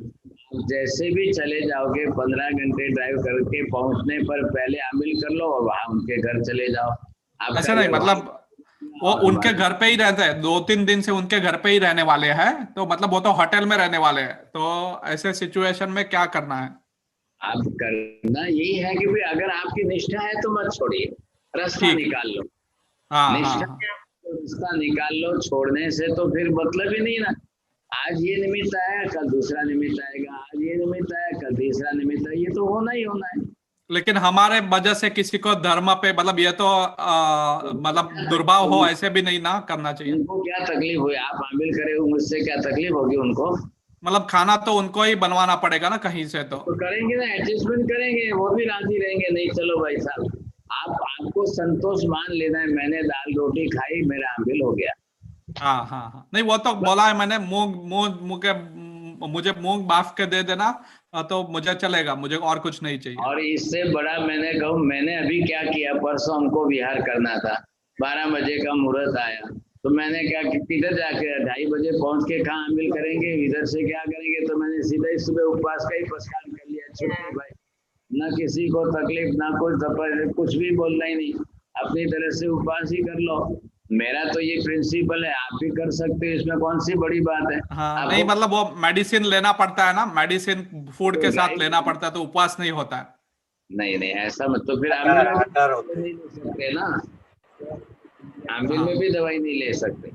जैसे भी चले जाओगे 15 घंटे ड्राइव करके पहुंचने पर पहले अम्बिल कर लो और वहां उनके घर चले जाओ। ऐसा नहीं, मतलब वो उनके घर पे ही रहते हैं, 2-3 दिन से उनके घर पे ही रहने वाले हैं, तो मतलब वो तो होटल में रहने वाले हैं, तो ऐसे सिचुएशन में क्या करना है? आप करना यही है कि भाई अगर आपकी निष्ठा है तो मत छोड़िए, रास्ता निकाल लो। निष्ठा रास्ता निकाल लो, छोड़ने से तो फिर मतलब ही नहीं ना। आज ये निमित्त आया, कल दूसरा निमित्त आएगा, आज ये निमित्त आया, कल तीसरा निमित्त आया, ये तो होना ही होना है। लेकिन हमारे वजह से किसी को धर्म पे, मतलब ये तो मतलब दुर्भाव हो, ऐसे भी नहीं ना करना चाहिए। उनको क्या तकलीफ हुई? आप अम्बिल करे हो, मुझसे क्या तकलीफ होगी उनको? मतलब खाना तो उनको ही बनवाना पड़ेगा ना कहीं से, तो करेंगे ना, एडजस्टमेंट करेंगे, वो भी राजी रहेंगे। नहीं चलो भाई साहब, आपको संतोष मान लेना है, मैंने दाल रोटी खाई, मेरा अम्बिल हो गया। हाँ हाँ हाँ, नहीं वो तो बोला है मैंने, मुझे मूंग बाफ के दे देना तो मुझे चलेगा, मुझे और कुछ नहीं चाहिए। और इससे बड़ा मैंने कहूँ, मैंने अभी क्या किया, परसों हमको बिहार करना था, 12 बजे का मुहूर्त आया, तो मैंने क्या किधर जाके 2:30 बजे पहुंच के कहाँ अम्बिल करेंगे, इधर से क्या करेंगे, तो मैंने सीधा ही सुबह उपवास का ही प्रस्ताव कर लिया। छुट्टी भाई, ना किसी को तकलीफ, ना कुछ भी बोलना ही नहीं, अपनी तरह से उपवास ही कर लो। मेरा तो ये प्रिंसिपल है, आप भी कर सकते हो, इसमें कौन सी बड़ी बात है। हाँ, नहीं मतलब वो मेडिसिन लेना पड़ता है ना, मेडिसिन फूड के साथ लेना पड़ता है, तो उपवास नहीं होता है। नहीं नहीं ऐसा मत, तो फिर अम्बिल नहीं ले सकते ना, अम्बिल में भी दवाई नहीं ले सकते।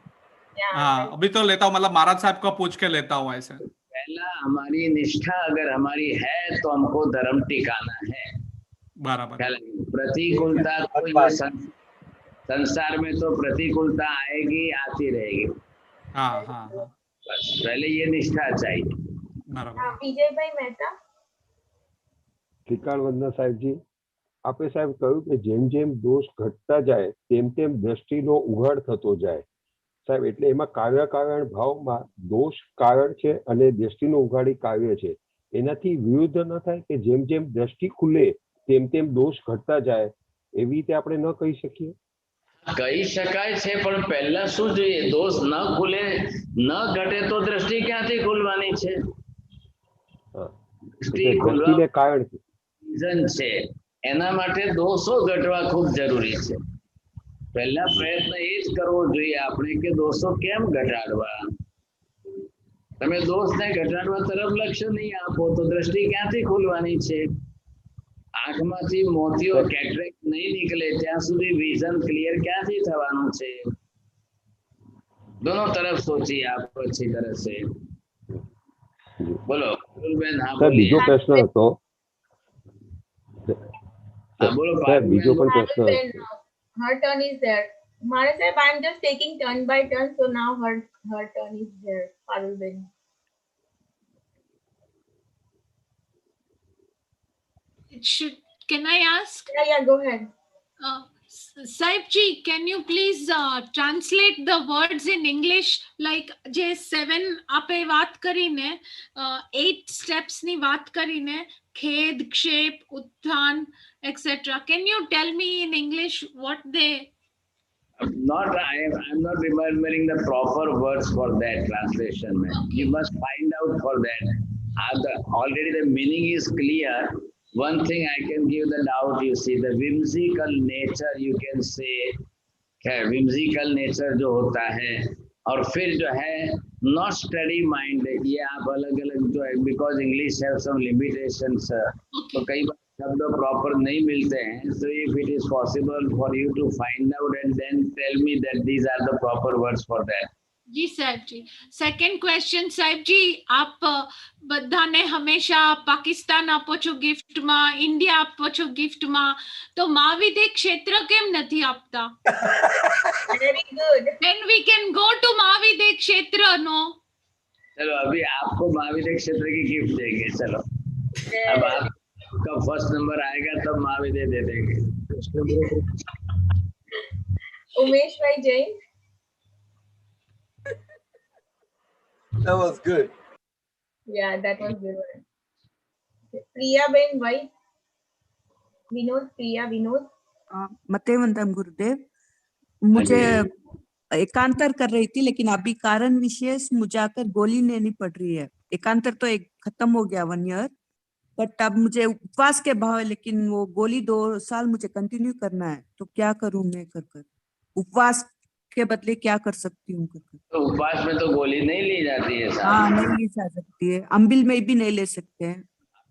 हाँ, अभी तो लेता हूँ, मतलब महाराज साहब को पूछ के लेता हूँ ऐसे। पहला हमारी निष्ठा अगर हमारी है तो हमको धर्म टिकाना है। बराबर। प्रतिकूलता तो संसार में तो प्रतिकूलता आएगी, आती रहेगी। हाँ हाँ हाँ, बस पहले ये निष्ठा चाहिए। बराबर। विजय भाई मेहता। ત્રિકાળ વંદના સાહેબજી, આપે સાહેબ કહ્યું કે જેમ જેમ દોષ ઘટતા જાય તેમ તેમ દ્રષ્ટિનો ઉઘાડ થતો જાય સાહેબ, એટલે એમાં કાર્ય કારણ ભાવમાં દોષ કારણ છે અને દ્રષ્ટિનો ઉઘાડી કાર્ય છે, એનાથી વિરુદ્ધ ન થાય કે જેમ જેમ દ્રષ્ટિ ખુલે તેમ તેમ દોષ ઘટતા જાય, એવી રીતે આપણે ન કહી શકીએ? કહી શકાય છે, પણ પહેલા શું જોઈએ, દોષ ન ખુલે ન ઘટે તો દ્રષ્ટિ ક્યાંથી ખુલવાની છે? દ્રષ્ટિને કારણ રીઝન છે, એના માટે દોષો ઘટવા ખૂબ જરૂરી છે। પહેલા પ્રયત્ન એ જ કરવો જોઈએ આપણે કે દોષો કેમ ઘટાડવા। તમે દોષને ઘટાડવા તરફ લક્ષ્ય નહીં આપો તો દ્રષ્ટિ ક્યાંથી ખોલવાની છે? આંખમાંથી મોતિયો કેટરેક્ટ નહીં નીકળે ત્યાં સુધી વિઝન ક્લિયર ક્યાંથી થવાનું છે? दोनों तरफ सोचिए आप अच्छी तरह से। बोलो बेन। हाँ सर बीजो प्रश्न હતો। हाँ बोलो सर बीजो પણ પ્રશ્ન her turn is there. Mara sahab, I am just taking turn by turn, so now her turn is there. Parul Ben. Can I ask? Yeah, go ahead. Saib ji, can you please translate the words in English? Like જે 7 આપે વાત કરીને 8 steps ની વાત કરીને ખેદ, ક્ષેપ, ઉત્થાન, etc. Can you tell me in English what they? I'm not remembering the proper words for that translation, man. Okay. You must find out for that. Already the meaning is clear. One thing I can give the doubt, you see, the whimsical nature, you can say, whimsical nature जो होता है, और फिर जो है not steady mind, ये आप अलग अलग जो है, because English have some limitations, तो कई बार शब्द प्रॉपर नहीं मिलते हैं, so if it is possible for you to find out and then tell me that these are the proper words for that. જી સાહેબ જી. સેકન્ડ ક્વેશ્ચન સાહેબ જી, આપ બધાને હંમેશા પાકિસ્તાન આપો છો ગિફ્ટમાં, ઇન્ડિયા આપો છો ગિફ્ટમાં, તો મહાવિદ્ય ક્ષેત્ર કેમ નથી આપતા? Very good. Then we can go to મહાવિદ્ય ક્ષેત્ર, no? चलो अभी आपको महाविद्य क्षेत्र की गिफ्ट देंगे। चलो अब आपका फर्स्ट नंबर आएगा तब महाविद्य दे देंगे। Umesh bhai Jain. That was good. Yeah, that was good. Priya Ben White. Vinod, Priya, Vinod. मते वंदन गुरुदेव। मुझे एकांतर कर रही थी, लेकिन अभी कारण विशेष मुझे आकर गोली लेनी पड़ रही है। एकांतर तो एक खत्म हो गया 1 ईयर, बट अब मुझे उपवास के भाव है, लेकिन वो गोली 2 साल मुझे कंटिन्यू करना है, तो क्या करूं मैं? कर उपवास के बदले क्या कर सकती हूँ? तो उपवास में तो गोली नहीं ली जाती है साहब। हाँ, नहीं ली जा सकती है, अम्बिल में भी नहीं ले सकते हैं।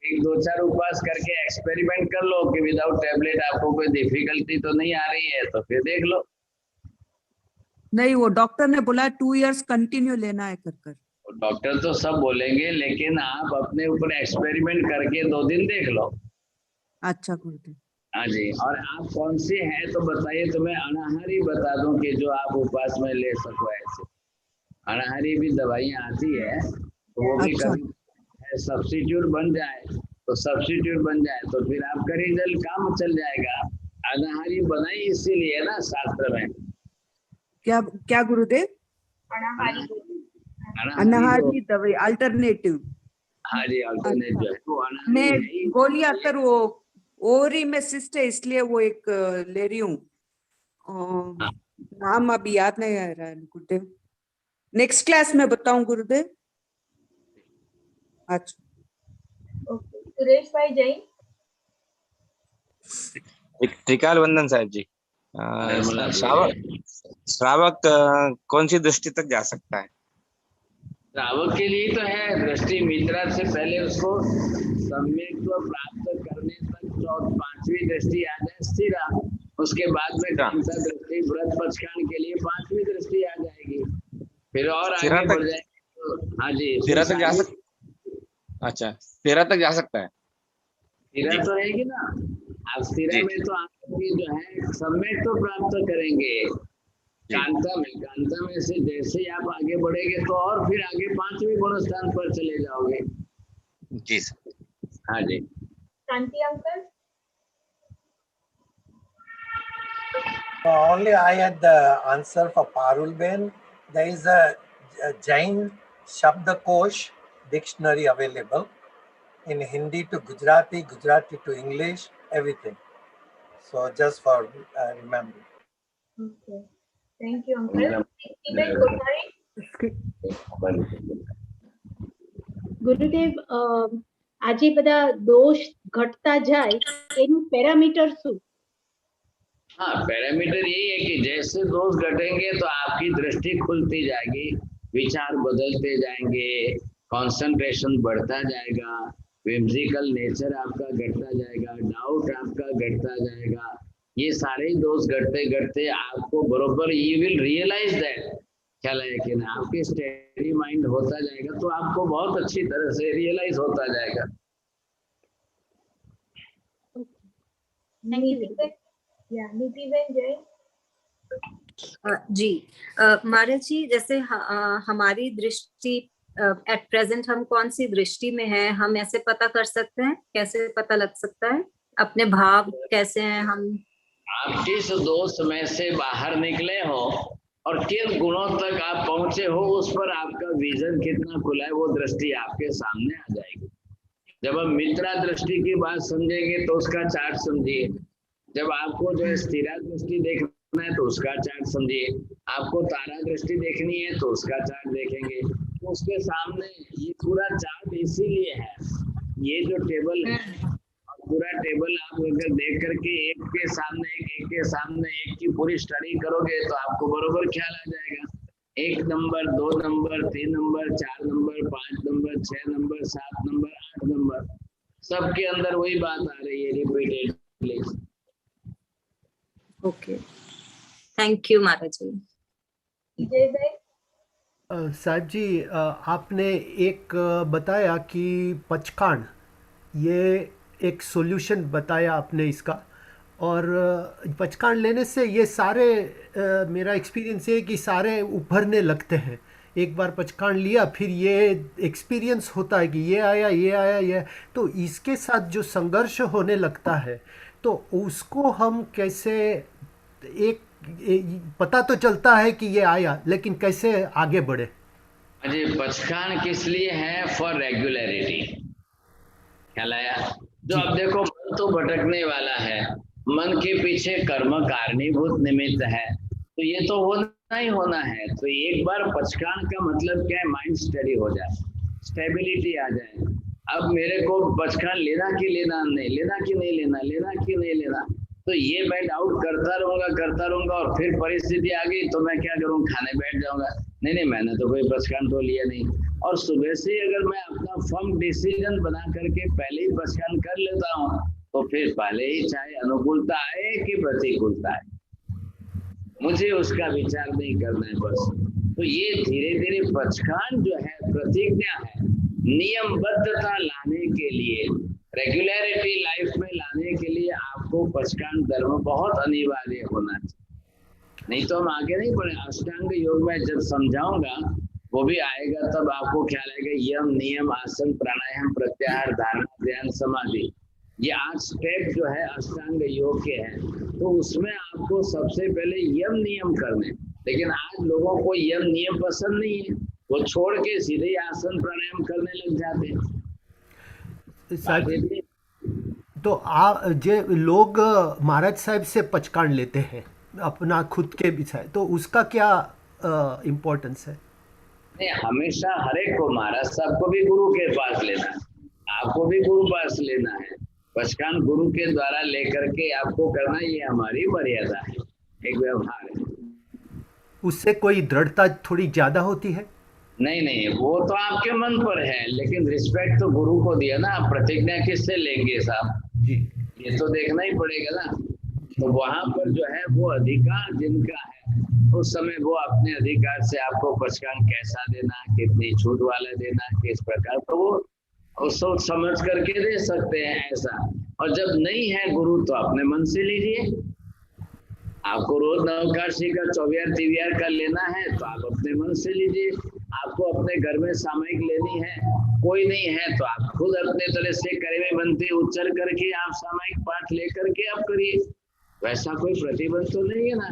1-2-4 उपवास करके एक्सपेरिमेंट कर लो कि विदाउट टैबलेट आपको कोई डिफिकल्टी तो नहीं आ रही है, तो फिर देख लो। नहीं, वो डॉक्टर ने बोला 2 इयर्स कंटिन्यू लेना है कर। डॉक्टर तो सब बोलेंगे, लेकिन आप अपने ऊपर एक्सपेरिमेंट करके 2 दिन देख लो। अच्छा गुरुदेव। हाँ जी। और आप कौन सी है तो बताइए, तो मैं अनाहारी बता दूं कि जो आप उपवास में ले सको। ऐसे अनाहारी भी दवाइयाँ आती है, तो वो भी अच्छा। कभी सब्स्टिट्यूट बन जाए तो सब्स्टिट्यूट बन जाए तो फिर आपका रिजल्ट काम चल जाएगा। अनाहारी बनाई इसीलिए ना शास्त्र में। क्या गुरुदेव? अनाहारी दवाई अल्टरनेटिव। हाँ जी, अल्टरनेट जो है वो मैं गोली आकर वो ओवरी में सिस्ट है, इसलिए वो एक ले रही हूँ। नाम अभी याद नहीं आ रहा है गुरुदेव, नेक्स्ट क्लास में बताऊं गुरुदेव। अच्छा, सुरेश भाई जैन। त्रिकाल वंदन साहब जी। श्रावक कौन सी दृष्टि तक जा सकता है? श्रावक के लिए तो है दृष्टि मित्रा से पहले उसको सम्यक्त्व प्राप्त करने तक 5वीं दृष्टि आ जाए स्थिरा, उसके बाद में कांता दृष्टि व्रत पचकान के लिए 5वीं दृष्टि आ जाएगी, फिर और आगे बढ़ जाएगी। तो हाँ जी, स्थिरा तक जा सकता। अच्छा, स्थिरा तक जा सकता है। स्थिरा तो रहेगी ना, आप स्थिरा में तो आपकी जो है सम्यक्त्व प्राप्त करेंगे। कांता में से जैसे ही आप आगे बढ़ेंगे तो और फिर आगे 5वें गुण स्थान पर चले जाओगे। जी सर। हाँ जी। शांति uncle. Only I had the answer for Parul Ben. There is a Jain Shabdakosh dictionary available in Hindi to Gujarati, Gujarati to English, everything. So just for remembering. Okay. Thank you, uncle. ગુરુદેવ, આજે બધા દોષ ઘટતા જાય એનું parameter શું? हाँ, parameter यही है कि जैसे दोष घटेंगे तो आपकी दृष्टि खुलती जाएगी, विचार बदलते जाएंगे, कंसंट्रेशन बढ़ता जाएगा, विम्सिकल नेचर आपका घटता जाएगा, डाउट आपका घटता जाएगा। ये सारे दोष घटते घटते आपको बरोबर यू विल रियलाइज दैट, ख्याल है कि ना, आपके स्टेडी माइंड होता जाएगा तो आपको बहुत अच्छी तरह से रियलाइज होता जाएगा। जी महाराज जी, जैसे हमारी दृष्टि एट प्रेजेंट हम कौन सी दृष्टि में है, हम ऐसे पता कर सकते हैं? कैसे पता लग सकता है अपने भाव कैसे हैं हम? आप किस दोष में से बाहर निकले हो और किन गुणों तक आप पहुंचे हो, उस पर आपका विजन कितना खुला है वो दृष्टि आपके सामने आ जाएगी। जब हम मित्रा दृष्टि की बात समझेंगे तो उसका चार्ट समझिए, जब आपको जो है स्थिरा दृष्टि देखना है तो उसका चार्ट समझिए, आपको तारा दृष्टि देखनी है तो उसका चार्ट देखेंगे। तो उसके सामने ये पूरा चार्ट इसीलिए है, ये जो टेबल है पूरा टेबल आप अगर देख करके एक के सामने एक के सामने एक की पूरी स्टडी करोगे तो आपको बरोबर ख्याल आ जाएगा। 1 number 2 number 3 number 4 number 5 number 6 number 7 number 8 number, सबके अंदर वही बात आ रही है रिपीटेडली। ओके, थैंक यू महाराज जी। साहब जी, आपने एक बताया कि पचकांड, ये एक सॉल्यूशन बताया आपने इसका, और पचकांड लेने से ये सारे मेरा एक्सपीरियंस है कि सारे उभरने लगते हैं। एक बार पचकांड लिया फिर ये एक्सपीरियंस होता है कि ये आया ये आया ये, तो इसके साथ जो संघर्ष होने लगता है तो उसको हम कैसे, एक पता तो चलता है कि ये आया लेकिन कैसे आगे बढ़े? अजय, पचकांड किस लिए है? फॉर रेगुलरिटी, ख्याल आया? जो अब देखो मन तो भटकने वाला है, मन के पीछे कर्म कारणीभूत निमित्त है, तो ये तो होना ही होना है। तो एक बार पचकांड का मतलब क्या है? माइंड स्टडी हो जाए, स्टेबिलिटी आ जाए। अब मेरे को पचकांड लेना कि लेना नहीं, लेना कि नहीं लेना, लेना कि नहीं लेना, तो ये मैं डाउट करता रहूंगा और फिर परिस्थिति आ गई तो मैं क्या करूँ? खाने बैठ जाऊंगा, नहीं मैंने तो कोई पचकांड तो लिया नहीं। और सुबह से अगर मैं अपना फर्म डिसीजन बना करके पहले ही पचकांड कर लेता हूँ तो फिर पहले ही चाहे अनुकूलता आए कि प्रतिकूलता आए, मुझे उसका विचार नहीं करना है बस। तो ये धीरे धीरे पचकांड जो है प्रतिज्ञा है, नियमबद्धता लाने के लिए, रेगुलरिटी लाइफ में लाने के लिए आपको पचकांड धर्म बहुत अनिवार्य होना चाहिए, नहीं तो हम आगे नहीं बढ़े। अष्टांग योग में जब समझाऊंगा वो भी आएगा तब आपको ख्याल आएगा। यम नियम आसन प्राणायाम प्रत्याहार धारणा ध्यान समाधि, ये 8 स्टेप जो है अष्टांग योग के हैं, तो उसमें आपको सबसे पहले यम नियम करने। लेकिन आज लोगों को यम नियम पसंद नहीं है, वो छोड़ के सीधे आसन प्राणायाम करने लग जाते हैं। तो जे लोग महाराज साहब से पचकांड लेते हैं अपना खुद के विषय, तो उसका क्या इम्पोर्टेंस है? नहीं, हमेशा हर एक को, महाराज साहब को भी गुरु के पास लेना है, आपको भी गुरु पास लेना है। पचकांड गुरु के द्वारा लेकर के आपको करना, ये हमारी मर्यादा है, एक व्यवहार है। उससे कोई दृढ़ता थोड़ी ज्यादा होती है? नहीं, वो तो आपके मन पर है, लेकिन रिस्पेक्ट तो गुरु को दिया ना। आप प्रतिज्ञा किससे लेंगे साहब, ये तो देखना ही पड़ेगा ना। तो वहां पर जो है वो अधिकार जिनका है, उस समय वो अपने अधिकार से आपको पचकांड कैसा देना, कितनी छूट वाला देना, किस प्रकार, तो वो सोच समझ करके दे सकते हैं ऐसा। और जब नहीं है गुरु तो अपने मन से लीजिए। आपको रोज नवकाशी का 24 तिवियार का लेना है तो आप अपने मन से लीजिए। आपको अपने घर में सामयिक लेनी है, कोई नहीं है तो आप खुद अपने तरह से करीबी बनते उच्चर करके आप सामयिक पाठ लेकर के आप करिए। वैसा कोई प्रतिबंध तो नहीं है ना।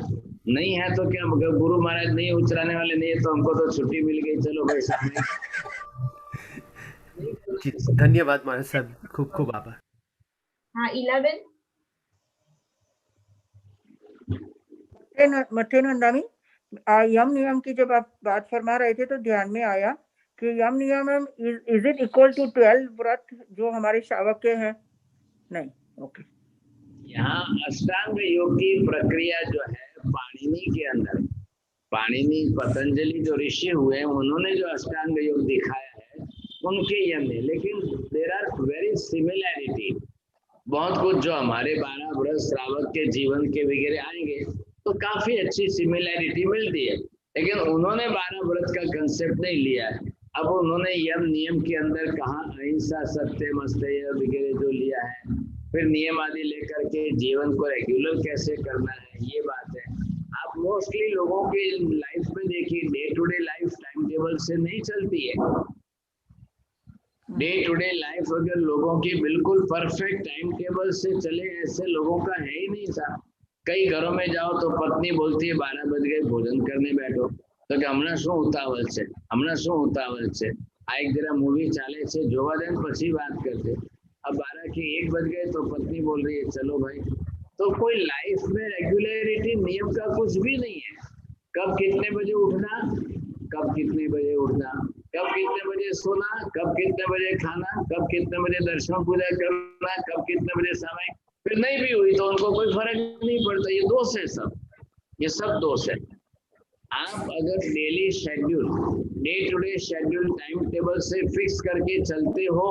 नहीं है तो क्या, गुरु महाराज नहीं उचराने वाले नहीं है तो हमको तो छुट्टी मिल गई, चलो भाई सामने। धन्यवाद महाराज साहब, खूब खूब आभार। हाँ, 11 मथे नंदामी, यम नियम की जब आप बात फरमा रहे थे तो ध्यान में आया कि यम नियम इज इट इक्वल टू 12 व्रत जो हमारे शावक के हैं? नहीं, ओके। यहाँ अष्टांग योग की प्रक्रिया जो है पाणिनि के अंदर, पाणिनि पतंजलि जो ऋषि हुए उन्होंने जो अष्टांग योग दिखाया है उनके यम में, लेकिन देर आर वेरी सिमिलैरिटी। बहुत कुछ जो हमारे 12 व्रत श्रावक के जीवन के वगैरह आएंगे तो काफी अच्छी सिमिलैरिटी मिलती है, लेकिन उन्होंने 12 व्रत का कंसेप्ट नहीं लिया है। अब उन्होंने यम नियम के अंदर कहा अहिंसा सत्यम अस्तेय वगैरह जो लिया है, फिर नियम आदि लेकर के जीवन को रेगुलर कैसे करना है ये बात है। आप मोस्टली लोगों के लाइफ में देखिए, day to day life time table से नहीं चलती है। डे टू डे लाइफ अगर लोगों की बिल्कुल परफेक्ट टाइम टेबल से चले, ऐसे लोगों का है ही नहीं साहब। कई घरों में जाओ तो पत्नी बोलती है 12 बज गए भोजन करने बैठो, तो कि हमने શું ઉતાવળ છે આ એક જરા મૂવી ચાલે છે જોવા દે ને પછી વાત કરશે। अब 12 के 1 बज गए तो पत्नी बोल रही है चलो भाई। तो कोई लाइफ में रेगुलरिटी नियम का कुछ भी नहीं है। कब कितने बजे उठना, कब कितने बजे उठना, कब कितने बजे सोना, कब कितने बजे खाना, कब कितने बजे दर्शन पूजा करना, कब कितने बजे समय, फिर नहीं भी हुई तो उनको कोई फर्क नहीं पड़ता। ये दोष है सब, ये सब दोष है। आप अगर daily schedule, day to day schedule time table से फिक्स करके चलते हो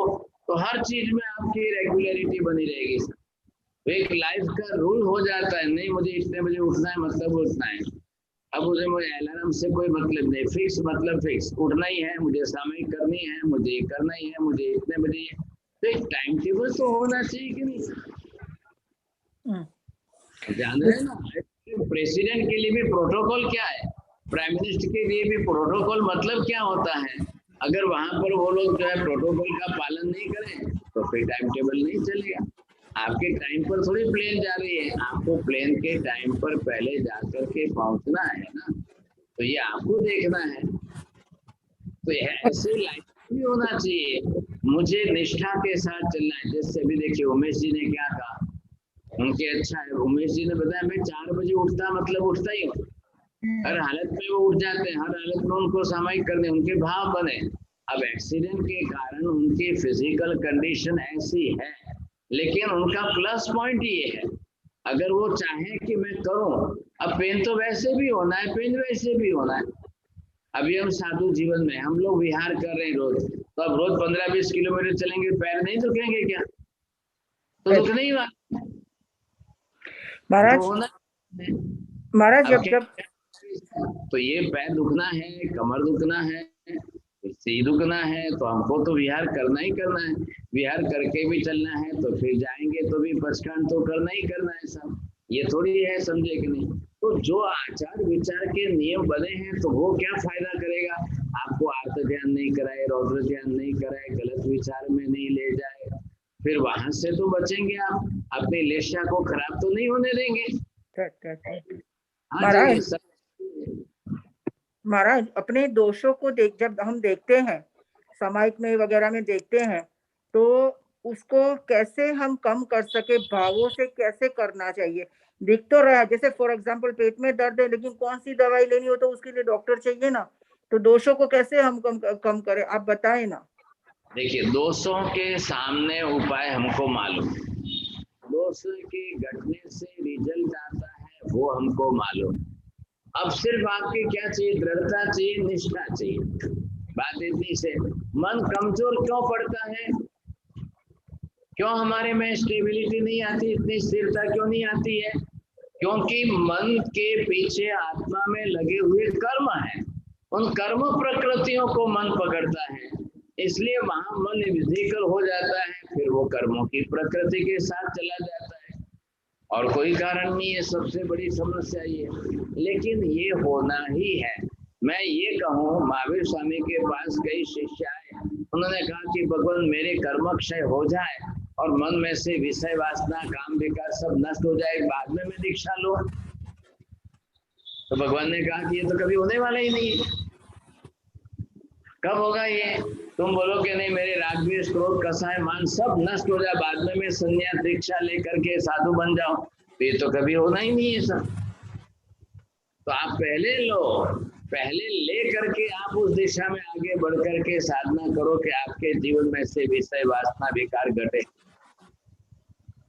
तो हर चीज में आपकी रेगुलरिटी बनी रहेगी। तो एक लाइफ का रूल हो जाता है, नहीं मुझे इतने बजे उठना है मतलब उठना है। अब मुझे अलार्म से कोई मतलब नहीं, फिक्स मतलब फिक्स, उठना ही है, मुझे सामयिक करनी है, मुझे करना ही है, मुझे इतने बजे। तो एक टाइम टेबल तो होना चाहिए कि नहीं? जान रहे ना, प्रेसिडेंट के लिए भी प्रोटोकॉल क्या है, प्राइम मिनिस्टर के लिए भी प्रोटोकॉल मतलब क्या होता है। अगर वहां पर वो लोग जो है प्रोटोकॉल का पालन नहीं करें तो फिर टाइम टेबल नहीं चलेगा। आपके टाइम पर थोड़ी प्लेन जा रही है, आपको प्लेन के टाइम पर पहले जाकर के पहुंचना है ना, तो ये आपको देखना है। तो ऐसे लाइफ भी होना चाहिए, मुझे निष्ठा के साथ चलना है। जैसे अभी देखिए उमेश जी ने क्या कहा, उनके अच्छा है, उमेश जी ने बताया मैं 4 बजे उठता मतलब उठता ही हूँ। हर हालत में वो उठ जाते हैं, हर हालत में उनको सामयिक करने, उनके भाव बने। अब एक्सीडेंट के कारण उनकी फिजिकल कंडीशन ऐसी है, लेकिन उनका प्लस पॉइंट ये है, अगर वो चाहे कि मैं करूं, अब पेन तो वैसे भी होना है, पेन वैसे भी होना है। अभी हम साधु जीवन में हम लोग विहार कर रहे हैं रोज, तो अब रोज 15-20 किलोमीटर चलेंगे, पैर नहीं दुखेंगे क्या? तो दुखने ही वाला महाराज जब तो ये पैर दुखना है, कमर दुखना है, सिर दुखना है, तो हमको तो विहार करना ही करना है। विहार करके भी चलना है तो फिर जाएंगे तो भी पचकान तो करना ही करना है सब। ये थोड़ी है, समझे कि नहीं? तो जो आचार विचार के नियम बने हैं तो वो क्या फायदा करेगा? आपको आर्त ध्यान नहीं कराए, रौद्र ध्यान नहीं कराए, गलत विचार में नहीं ले जाए, फिर वहां से तो बचेंगे आप, अपनी लेशा को खराब तो नहीं होने देंगे। महाराज अपने दोषों को जब हम देखते हैं, सामायिक में वगैरह में देखते हैं, तो उसको कैसे हम कम कर सके, भावों से कैसे करना चाहिए? दिख तो रहा है, जैसे फॉर एग्जांपल पेट में दर्द है लेकिन कौन सी दवाई लेनी हो तो उसके लिए डॉक्टर चाहिए ना, तो दोषों को कैसे हम कम करें, आप बताएं ना। देखिए दोषों के सामने उपाय हमको मालूम, दोष के घटने से रिजल्ट आता है वो हमको मालूम। अब सिर्फ आपके क्या चाहिए? दृढ़ता चाहिए, निष्ठा चाहिए। बात इतनी से मन कमजोर क्यों पड़ता है, क्यों हमारे में स्टेबिलिटी नहीं आती, इतनी स्थिरता क्यों नहीं आती है? क्योंकि मन के पीछे आत्मा में लगे हुए कर्म है, उन कर्म प्रकृतियों को मन पकड़ता है, इसलिए वहां मन विधिकल हो जाता है, फिर वो कर्मों की प्रकृति के साथ चला जाता है और कोई कारण नहीं है। सबसे बड़ी समस्या ये, लेकिन ये होना ही है। मैं ये कहूँ, महावीर स्वामी के पास कई शिष्य आए, उन्होंने कहा कि भगवान मेरे कर्म क्षय हो जाए और मन में से विषय वासना काम विकार सब नष्ट हो जाए, बाद में मैं दीक्षा लो। तो भगवान ने कहा कि ये तो कभी होने वाला ही नहीं है। कब होगा ये? तुम बोलो कि नहीं मेरे राग द्वेष क्रोध कसाय मान सब नष्ट हो जाए, बाद में मैं संन्यास दीक्षा लेकर के साधु बन जाऊं, तो ये तो कभी होना ही नहीं है सब। तो आप पहले लो, पहले ले करके आप उस दिशा में आगे बढ़ करके साधना करो कि आपके जीवन में से विषय वासना विकार घटे।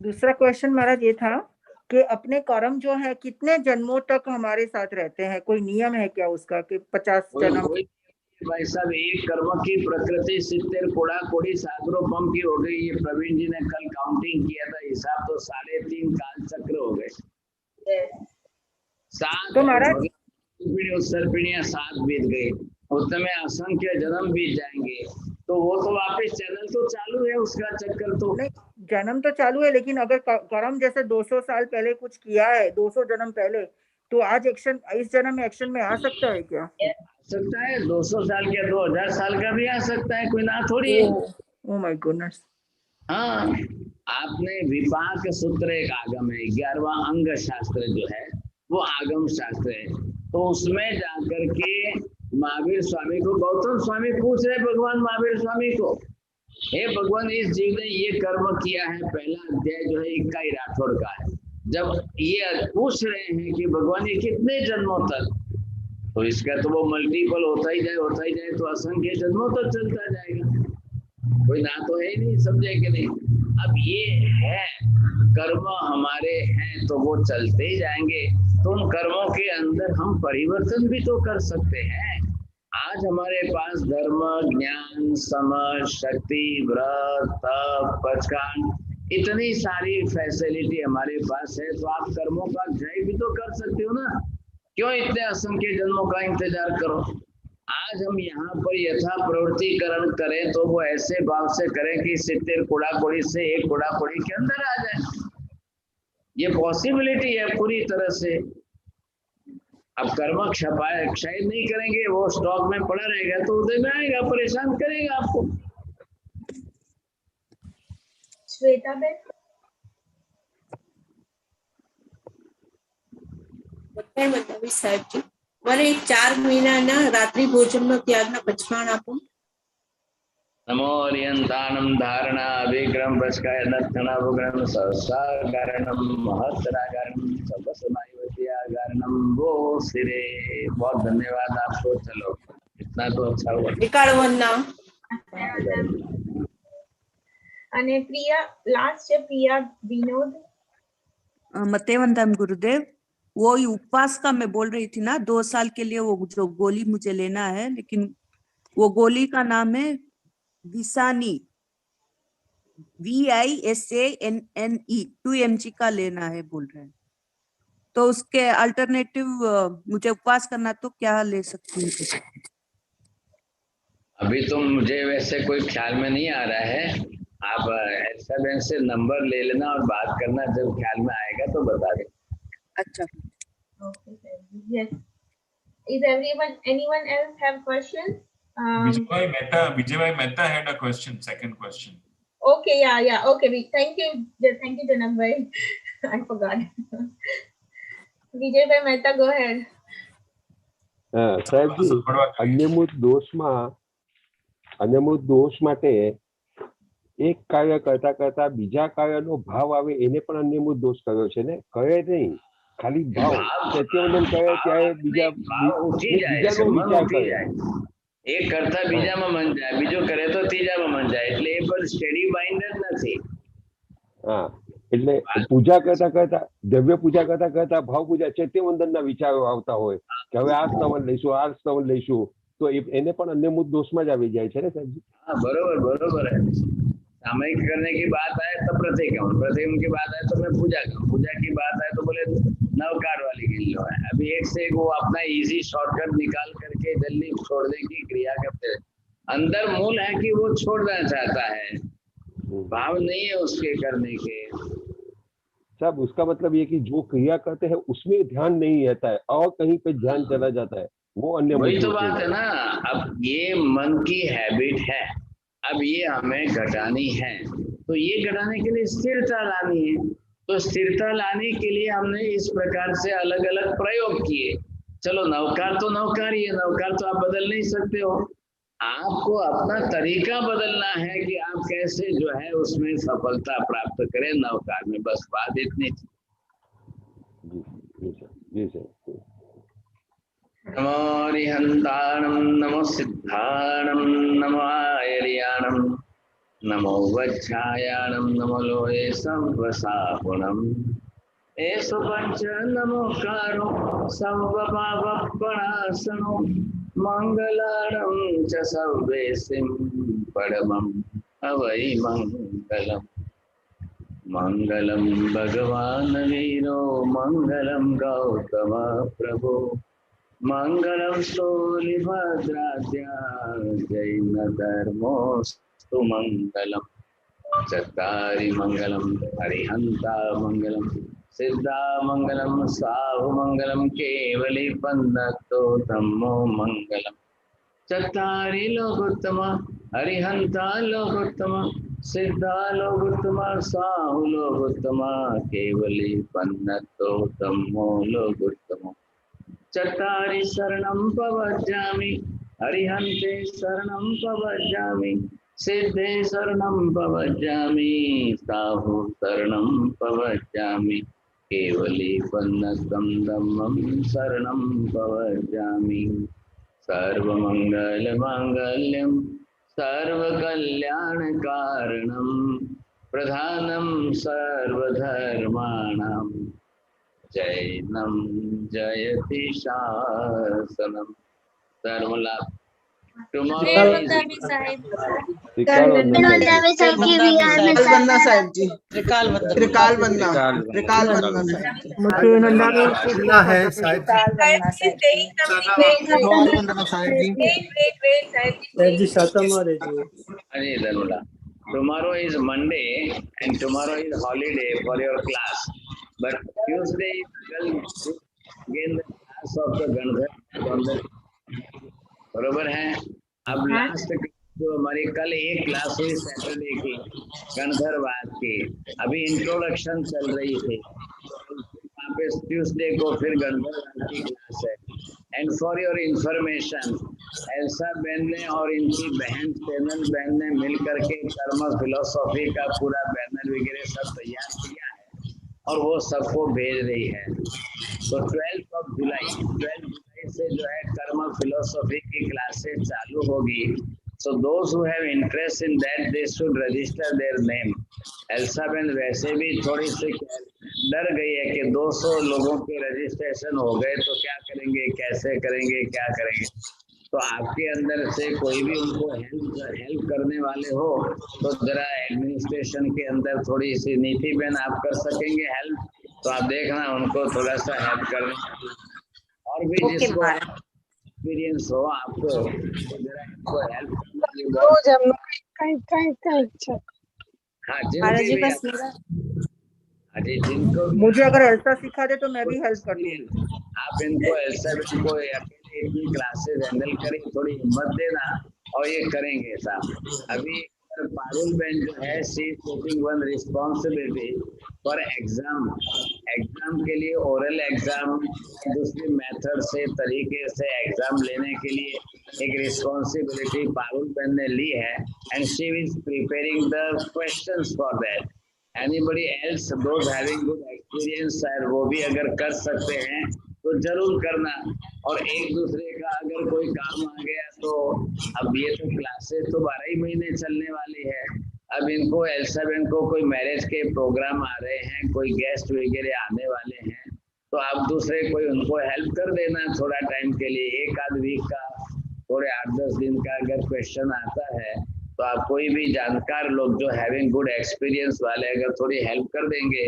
दूसरा क्वेश्चन महाराज ये था कि अपने कर्म जो है कितने जन्मों तक हमारे साथ रहते हैं? कोई नियम है क्या उसका कि 50 जन्म? भाई साहब, एक कर्म की प्रकृति 70 कोड़ा कोड़ी सागरों बम की हो गई। ये प्रवीण जी ने कल काउंटिंग किया था, हिसाब तो 3.5 काल चक्र हो गए। 7 तो महाराज उत्तर पीढ़ियां 7 बीत गई, उसमें असंख्य जन्म बीत जाएंगे, तो वो तो वापस चैनल तो चालू है, उसका चक्कर तो नहीं, जन्म तो चालू है, लेकिन अगर कर्म जैसे 200 साल पहले कुछ किया है, 200 जन्म पहले, तो आज एक्शन, इस जन्म में एक्शन में आ सकता है क्या? आ सकता है, 200 साल का 2000 साल का भी आ सकता है, कोई ना थोड़ी है। Oh my goodness. हाँ, आपने विपाक सूत्र एक आगम है, 11वां अंग शास्त्र जो है वो आगम शास्त्र है, तो उसमें जाकर के महावीर स्वामी को, गौतम स्वामी पूछ रहे भगवान महावीर स्वामी को, हे भगवान, इस जीव ने ये कर्म किया है, पहला अध्याय जो है 21 राठौड़ का है, जब ये पूछ रहे हैं कि भगवान ये कितने जन्मों तक, तो इसका तो वो मल्टीपल होता ही जाए तो असंख्य जन्मों तक चलता जाएगा, कोई ना तो है ही नहीं, समझे कि नहीं। अब ये है कर्म हमारे हैं तो वो चलते ही जाएंगे, तो उन कर्मों के अंदर हम परिवर्तन भी तो कर सकते हैं। आज हमारे पास धर्म, ज्ञान, समझ, शक्ति, व्रत, तप, पचकान, इतनी सारी फैसिलिटी हमारे पास है, तो आप कर्मों का जय भी तो कर सकते हो ना, क्यों इतने असंख्य जन्मों का इंतजार करो। आज हम यहाँ पर यथा प्रवृत्तिकरण करें तो वो ऐसे भाव से करें कि 70 कोड़ा कोड़ी से 1 कोड़ा कोड़ी के अंदर आ जाए, ये पॉसिबिलिटी है पूरी तरह से। अब कर्म क्षय नहीं करेंगे, वो स्टॉक में पड़ा रहेगा तो उदय में आएगा, परेशान करेगा आपको। श्वेता बेन, સાહેબ જી, મને 4 મહિનાના રાત્રિ ભોજનનો ત્યાગના પચવાણ આપો. नमो ओरियंतानम धारणा अभिक्रम प्रस्काय नत्थनाभुग्रम सहस्राकारणम महत्तराकारणम सबसमायुवत्याकारणम वो सिरे। बहुत धन्यवाद आपको, चलो इतना तो अच्छा हुआ। એકાળવનના અને પ્રિયા લાસ્ટ છે, પ્રિયા વિનોદ। मतेवंतम गुरुदेव, वो उपवास का मैं बोल रही थी ना, 2 साल के लिए वो जो गोली मुझे लेना है, लेकिन वो गोली का नाम है विसानी, VISANNE, 2 mg का लेना है बोल रहे हैं, तो उसके अल्टरनेटिव मुझे उपवास करना, तो क्या ले सकती हूँ? अभी तो मुझे वैसे कोई ख्याल में नहीं आ रहा है, आप ऐसा बैंक से नंबर ले लेना और बात करना, जब ख्याल में आएगा तो बता दें। अच्छा। Yes. Is anyone else have questions? Vijay Mehta had a question, second question. Okay, yeah. Okay, thank you, Janak bhai. I forgot. Vijay Mehta, go ahead. સાહેબજી, અન્યમૂત દોષ માટે એક કાર્ય કરતા કરતા બીજા કાર્યનો ભાવ આવે એને પણ અન્યમૂત દોષ કર્યો છે ને, કહે નહીં, ખાલી ભાવ સત્યવંદન કરે ત્યારે બીજાનો વિચાર કરે, એક કરતા બીજામાં મન જાય, બીજો કરે તો ત્રીજામાં મન જાય, એટલે એ પર સ્ટેડી માઇન્ડ જ નથી। હા, એટલે પૂજા કરતા કરતા, દ્રવ્ય પૂજા કરતા કરતા ભાવ પૂજા ચૈત્યવંદનના વિચારો આવતા હોય કે હવે આ સ્તવન લઈશું, આ સ્તવન લઈશું, તો એને પણ અન્યમૂત દોષમાં જ આવી જાય છે ને સાહેબજી? हाँ, बरोबर है। सामयिक करने की बात आए तो प्रतिक्रमण की बात आए तो मैं पूजा करूँ, पूजा की बात आए तो बोले नवकार वाली गिन लो है। अभी एक से एक वो अपना इजी शॉर्टकट निकाल करके जल्दी छोड़ने की क्रिया करते हैं। अंदर मूल है कि वो छोड़ना चाहता है, भाव नहीं है उसके करने के। साहब, उसका मतलब ये कि जो क्रिया करते हैं उसमें ध्यान नहीं रहता है और कहीं पे ध्यान चला जाता है, वो अन्य वही तो बात है ना। अब ये मन की हैबिट है, अब ये हमें घटानी है, तो ये घटाने के लिए स्थिरता लानी है। तो स्थिरता लाने के लिए हमने इस प्रकार से अलग अलग प्रयोग किए। चलो नवकार तो नवकार ही है, नवकार तो आप बदल नहीं सकते हो, आपको अपना तरीका बदलना है कि आप कैसे जो है उसमें सफलता प्राप्त करें नवकार में, बस बात इतनी थी। नमो रिहंताणं नमो सिद्धाणं नमो आयर्याणं नमो वज्रायाणं नमो लोये संवसापुणं एषु पंच नमोकारो सर्वपापप्रणाशनो मंगलारं च सर्वेसिं परमं अवै मंगलम्। मंगलम भगवान वीरो मंगलम गौतम प्रभु मंगलम स्थूलिभद्राद्या जैन धर्मोस्तु मंगलम। चत्तारि मंगलम हरिहंता मंगलम सिद्धा मंगलम साहु मंगलम केवली पन्नतो धम्मो मंगलम। चत्तारि लोकोत्तम हरिहंता लोकोत्तम सिद्धा लोकोत्तम साहु लोकोत्तम केवली पन्नतो धम्मो लोकोत्तम। चत्तारि शरणं प्रवज्जामि हरिहंते शरणं प्रवज्जामि सिद्धे शरणं प्रवज्जामि साहु शरणं प्रवज्जामि केवली पन्नतं धम्मं शरणं प्रवज्जामि। सर्वमंगलमांगल्यं सर्वकल्याणकारणं प्रधानं सर्वधर्माणां जैनं जयति शासनम्। सर्वलाभ Tomorrow is Monday and tomorrow is holiday for your class, but Tuesday is again the class of the Gandhar. बरोबर है। अब लास्ट जो हमारी कल एक क्लास हुई सैटरडे की गणधरवाद की, अभी इंट्रोडक्शन चल रही थी, वहाँ पे ट्यूसडे को फिर गणधरवाद की क्लास है। And for your information, Elsa बहन ने और इनकी बहन चैनल बहन ने मिलकर के कर्म फिलोसॉफी का पूरा बैनर वगैरह सब तैयार किया है और वो सबको भेज रही है। तो 12 जुलाई से जो है कर्म फिलोसॉफी की क्लासेस चालू होगी। So those who have interest in that they should register their name. Elsa बहन वैसे भी थोड़ी सी डर गई है कि 200 लोगों के रजिस्ट्रेशन हो गए तो क्या करेंगे, कैसे करेंगे, क्या करेंगे। तो आपके अंदर से कोई भी उनको हेल्प करने वाले हो तो जरा एडमिनिस्ट्रेशन के अंदर थोड़ी सी नीति बहन आप कर सकेंगे हेल्प, तो आप देखना उनको थोड़ा सा हेल्प करने और भी जिसको एक्सपीरियंस हो आपको तो जरा इनको हेल्प जिनको मुझे अगर एल्सा सिखा दे तो मैं भी हेल्प कर दूंगी। आप इनको एल्सा को अकेले इतनी क्लासेस हैंडल करें, थोड़ी हिम्मत देना और ये करेंगे साहब। अभी पारुल बहन जो है she is taking one responsibility for exam के लिए, ओरल एग्जाम दूसरी मेथड से तरीके से एग्जाम लेने के लिए एक रिस्पॉन्सिबिलिटी पारुल बहन ने ली है and she is preparing the questions for that. Anybody else those having good experience sir वो भी अगर कर सकते हैं तो जरूर करना। और एक दूसरे का अगर कोई काम आ गया तो अब ये तो क्लासेस तो 12 ही महीने चलने वाली है। अब इनको एल्सा बहन को कोई मैरिज के प्रोग्राम आ रहे हैं, कोई गेस्ट वगैरह आने वाले हैं, तो आप दूसरे कोई उनको हेल्प कर देना थोड़ा टाइम के लिए, एक आध वीक का, थोड़े 8-10 दिन का अगर क्वेश्चन आता है तो आप कोई भी जानकार लोग जो हैविंग गुड एक्सपीरियंस वाले अगर थोड़ी हेल्प कर देंगे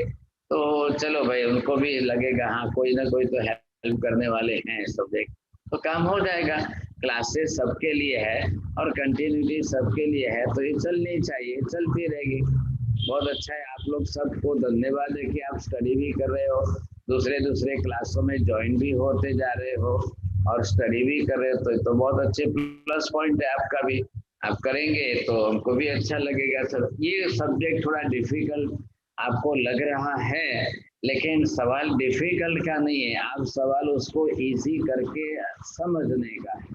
तो चलो भाई उनको भी लगेगा हाँ कोई ना कोई तो हेल्प करने वाले हैं सब्जेक्ट, तो काम हो जाएगा। क्लासेस सबके लिए है और कंटिन्यूटी सबके लिए है, तो ये चलनी चाहिए, चलती रहेगी। बहुत अच्छा है, आप लोग सबको धन्यवाद है कि आप स्टडी भी कर रहे हो, दूसरे क्लासों में ज्वाइन भी होते जा रहे हो और स्टडी भी कर रहे हो, तो बहुत अच्छे प्लस पॉइंट है आपका भी। आप करेंगे तो हमको भी अच्छा लगेगा। सर ये सब्जेक्ट थोड़ा डिफिकल्ट आपको लग रहा है, लेकिन सवाल डिफिकल्ट का नहीं है, आप सवाल उसको इजी करके समझने का है।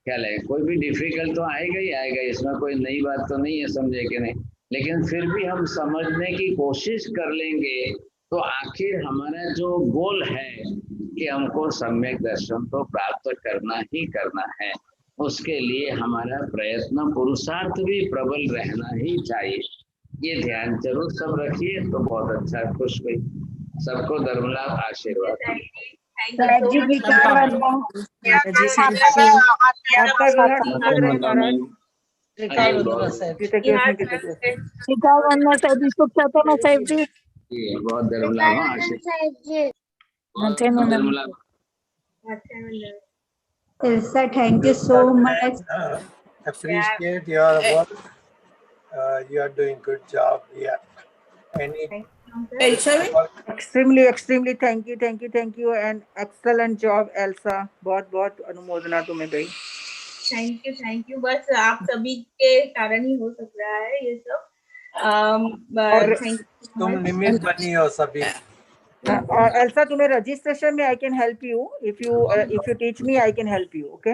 क्या लगे, कोई भी डिफिकल्ट तो आएगा ही आएगा, इसमें कोई नई बात तो नहीं है, समझे कि नहीं, लेकिन फिर भी हम समझने की कोशिश कर लेंगे तो आखिर हमारा जो गोल है कि हमको सम्यक दर्शन तो प्राप्त करना ही करना है, उसके लिए हमारा प्रयत्न पुरुषार्थ भी प्रबल रहना ही चाहिए। ये ध्यान जरूर सब रखिए तो बहुत अच्छा, खुश हुई। सबको धर्मलाभ आशीर्वाद। Thank you so much. बहुत धर्मलाभ आशीर्वाद। धर्मलाभ। Elsa, thank you so much. Appreciate your work. You are doing good job. Yeah. Any extremely thank you and excellent job Elsa. बहुत अनुमोदना तुम्हें गई। थैंक यू बस आप सभी के कारण ही हो सक रहा है ये सब। तुम निमित्त बनी हो सभी। और एल्सा तुम्हें रजिस्ट्रेशन में I can help you if you teach me I can help you okay.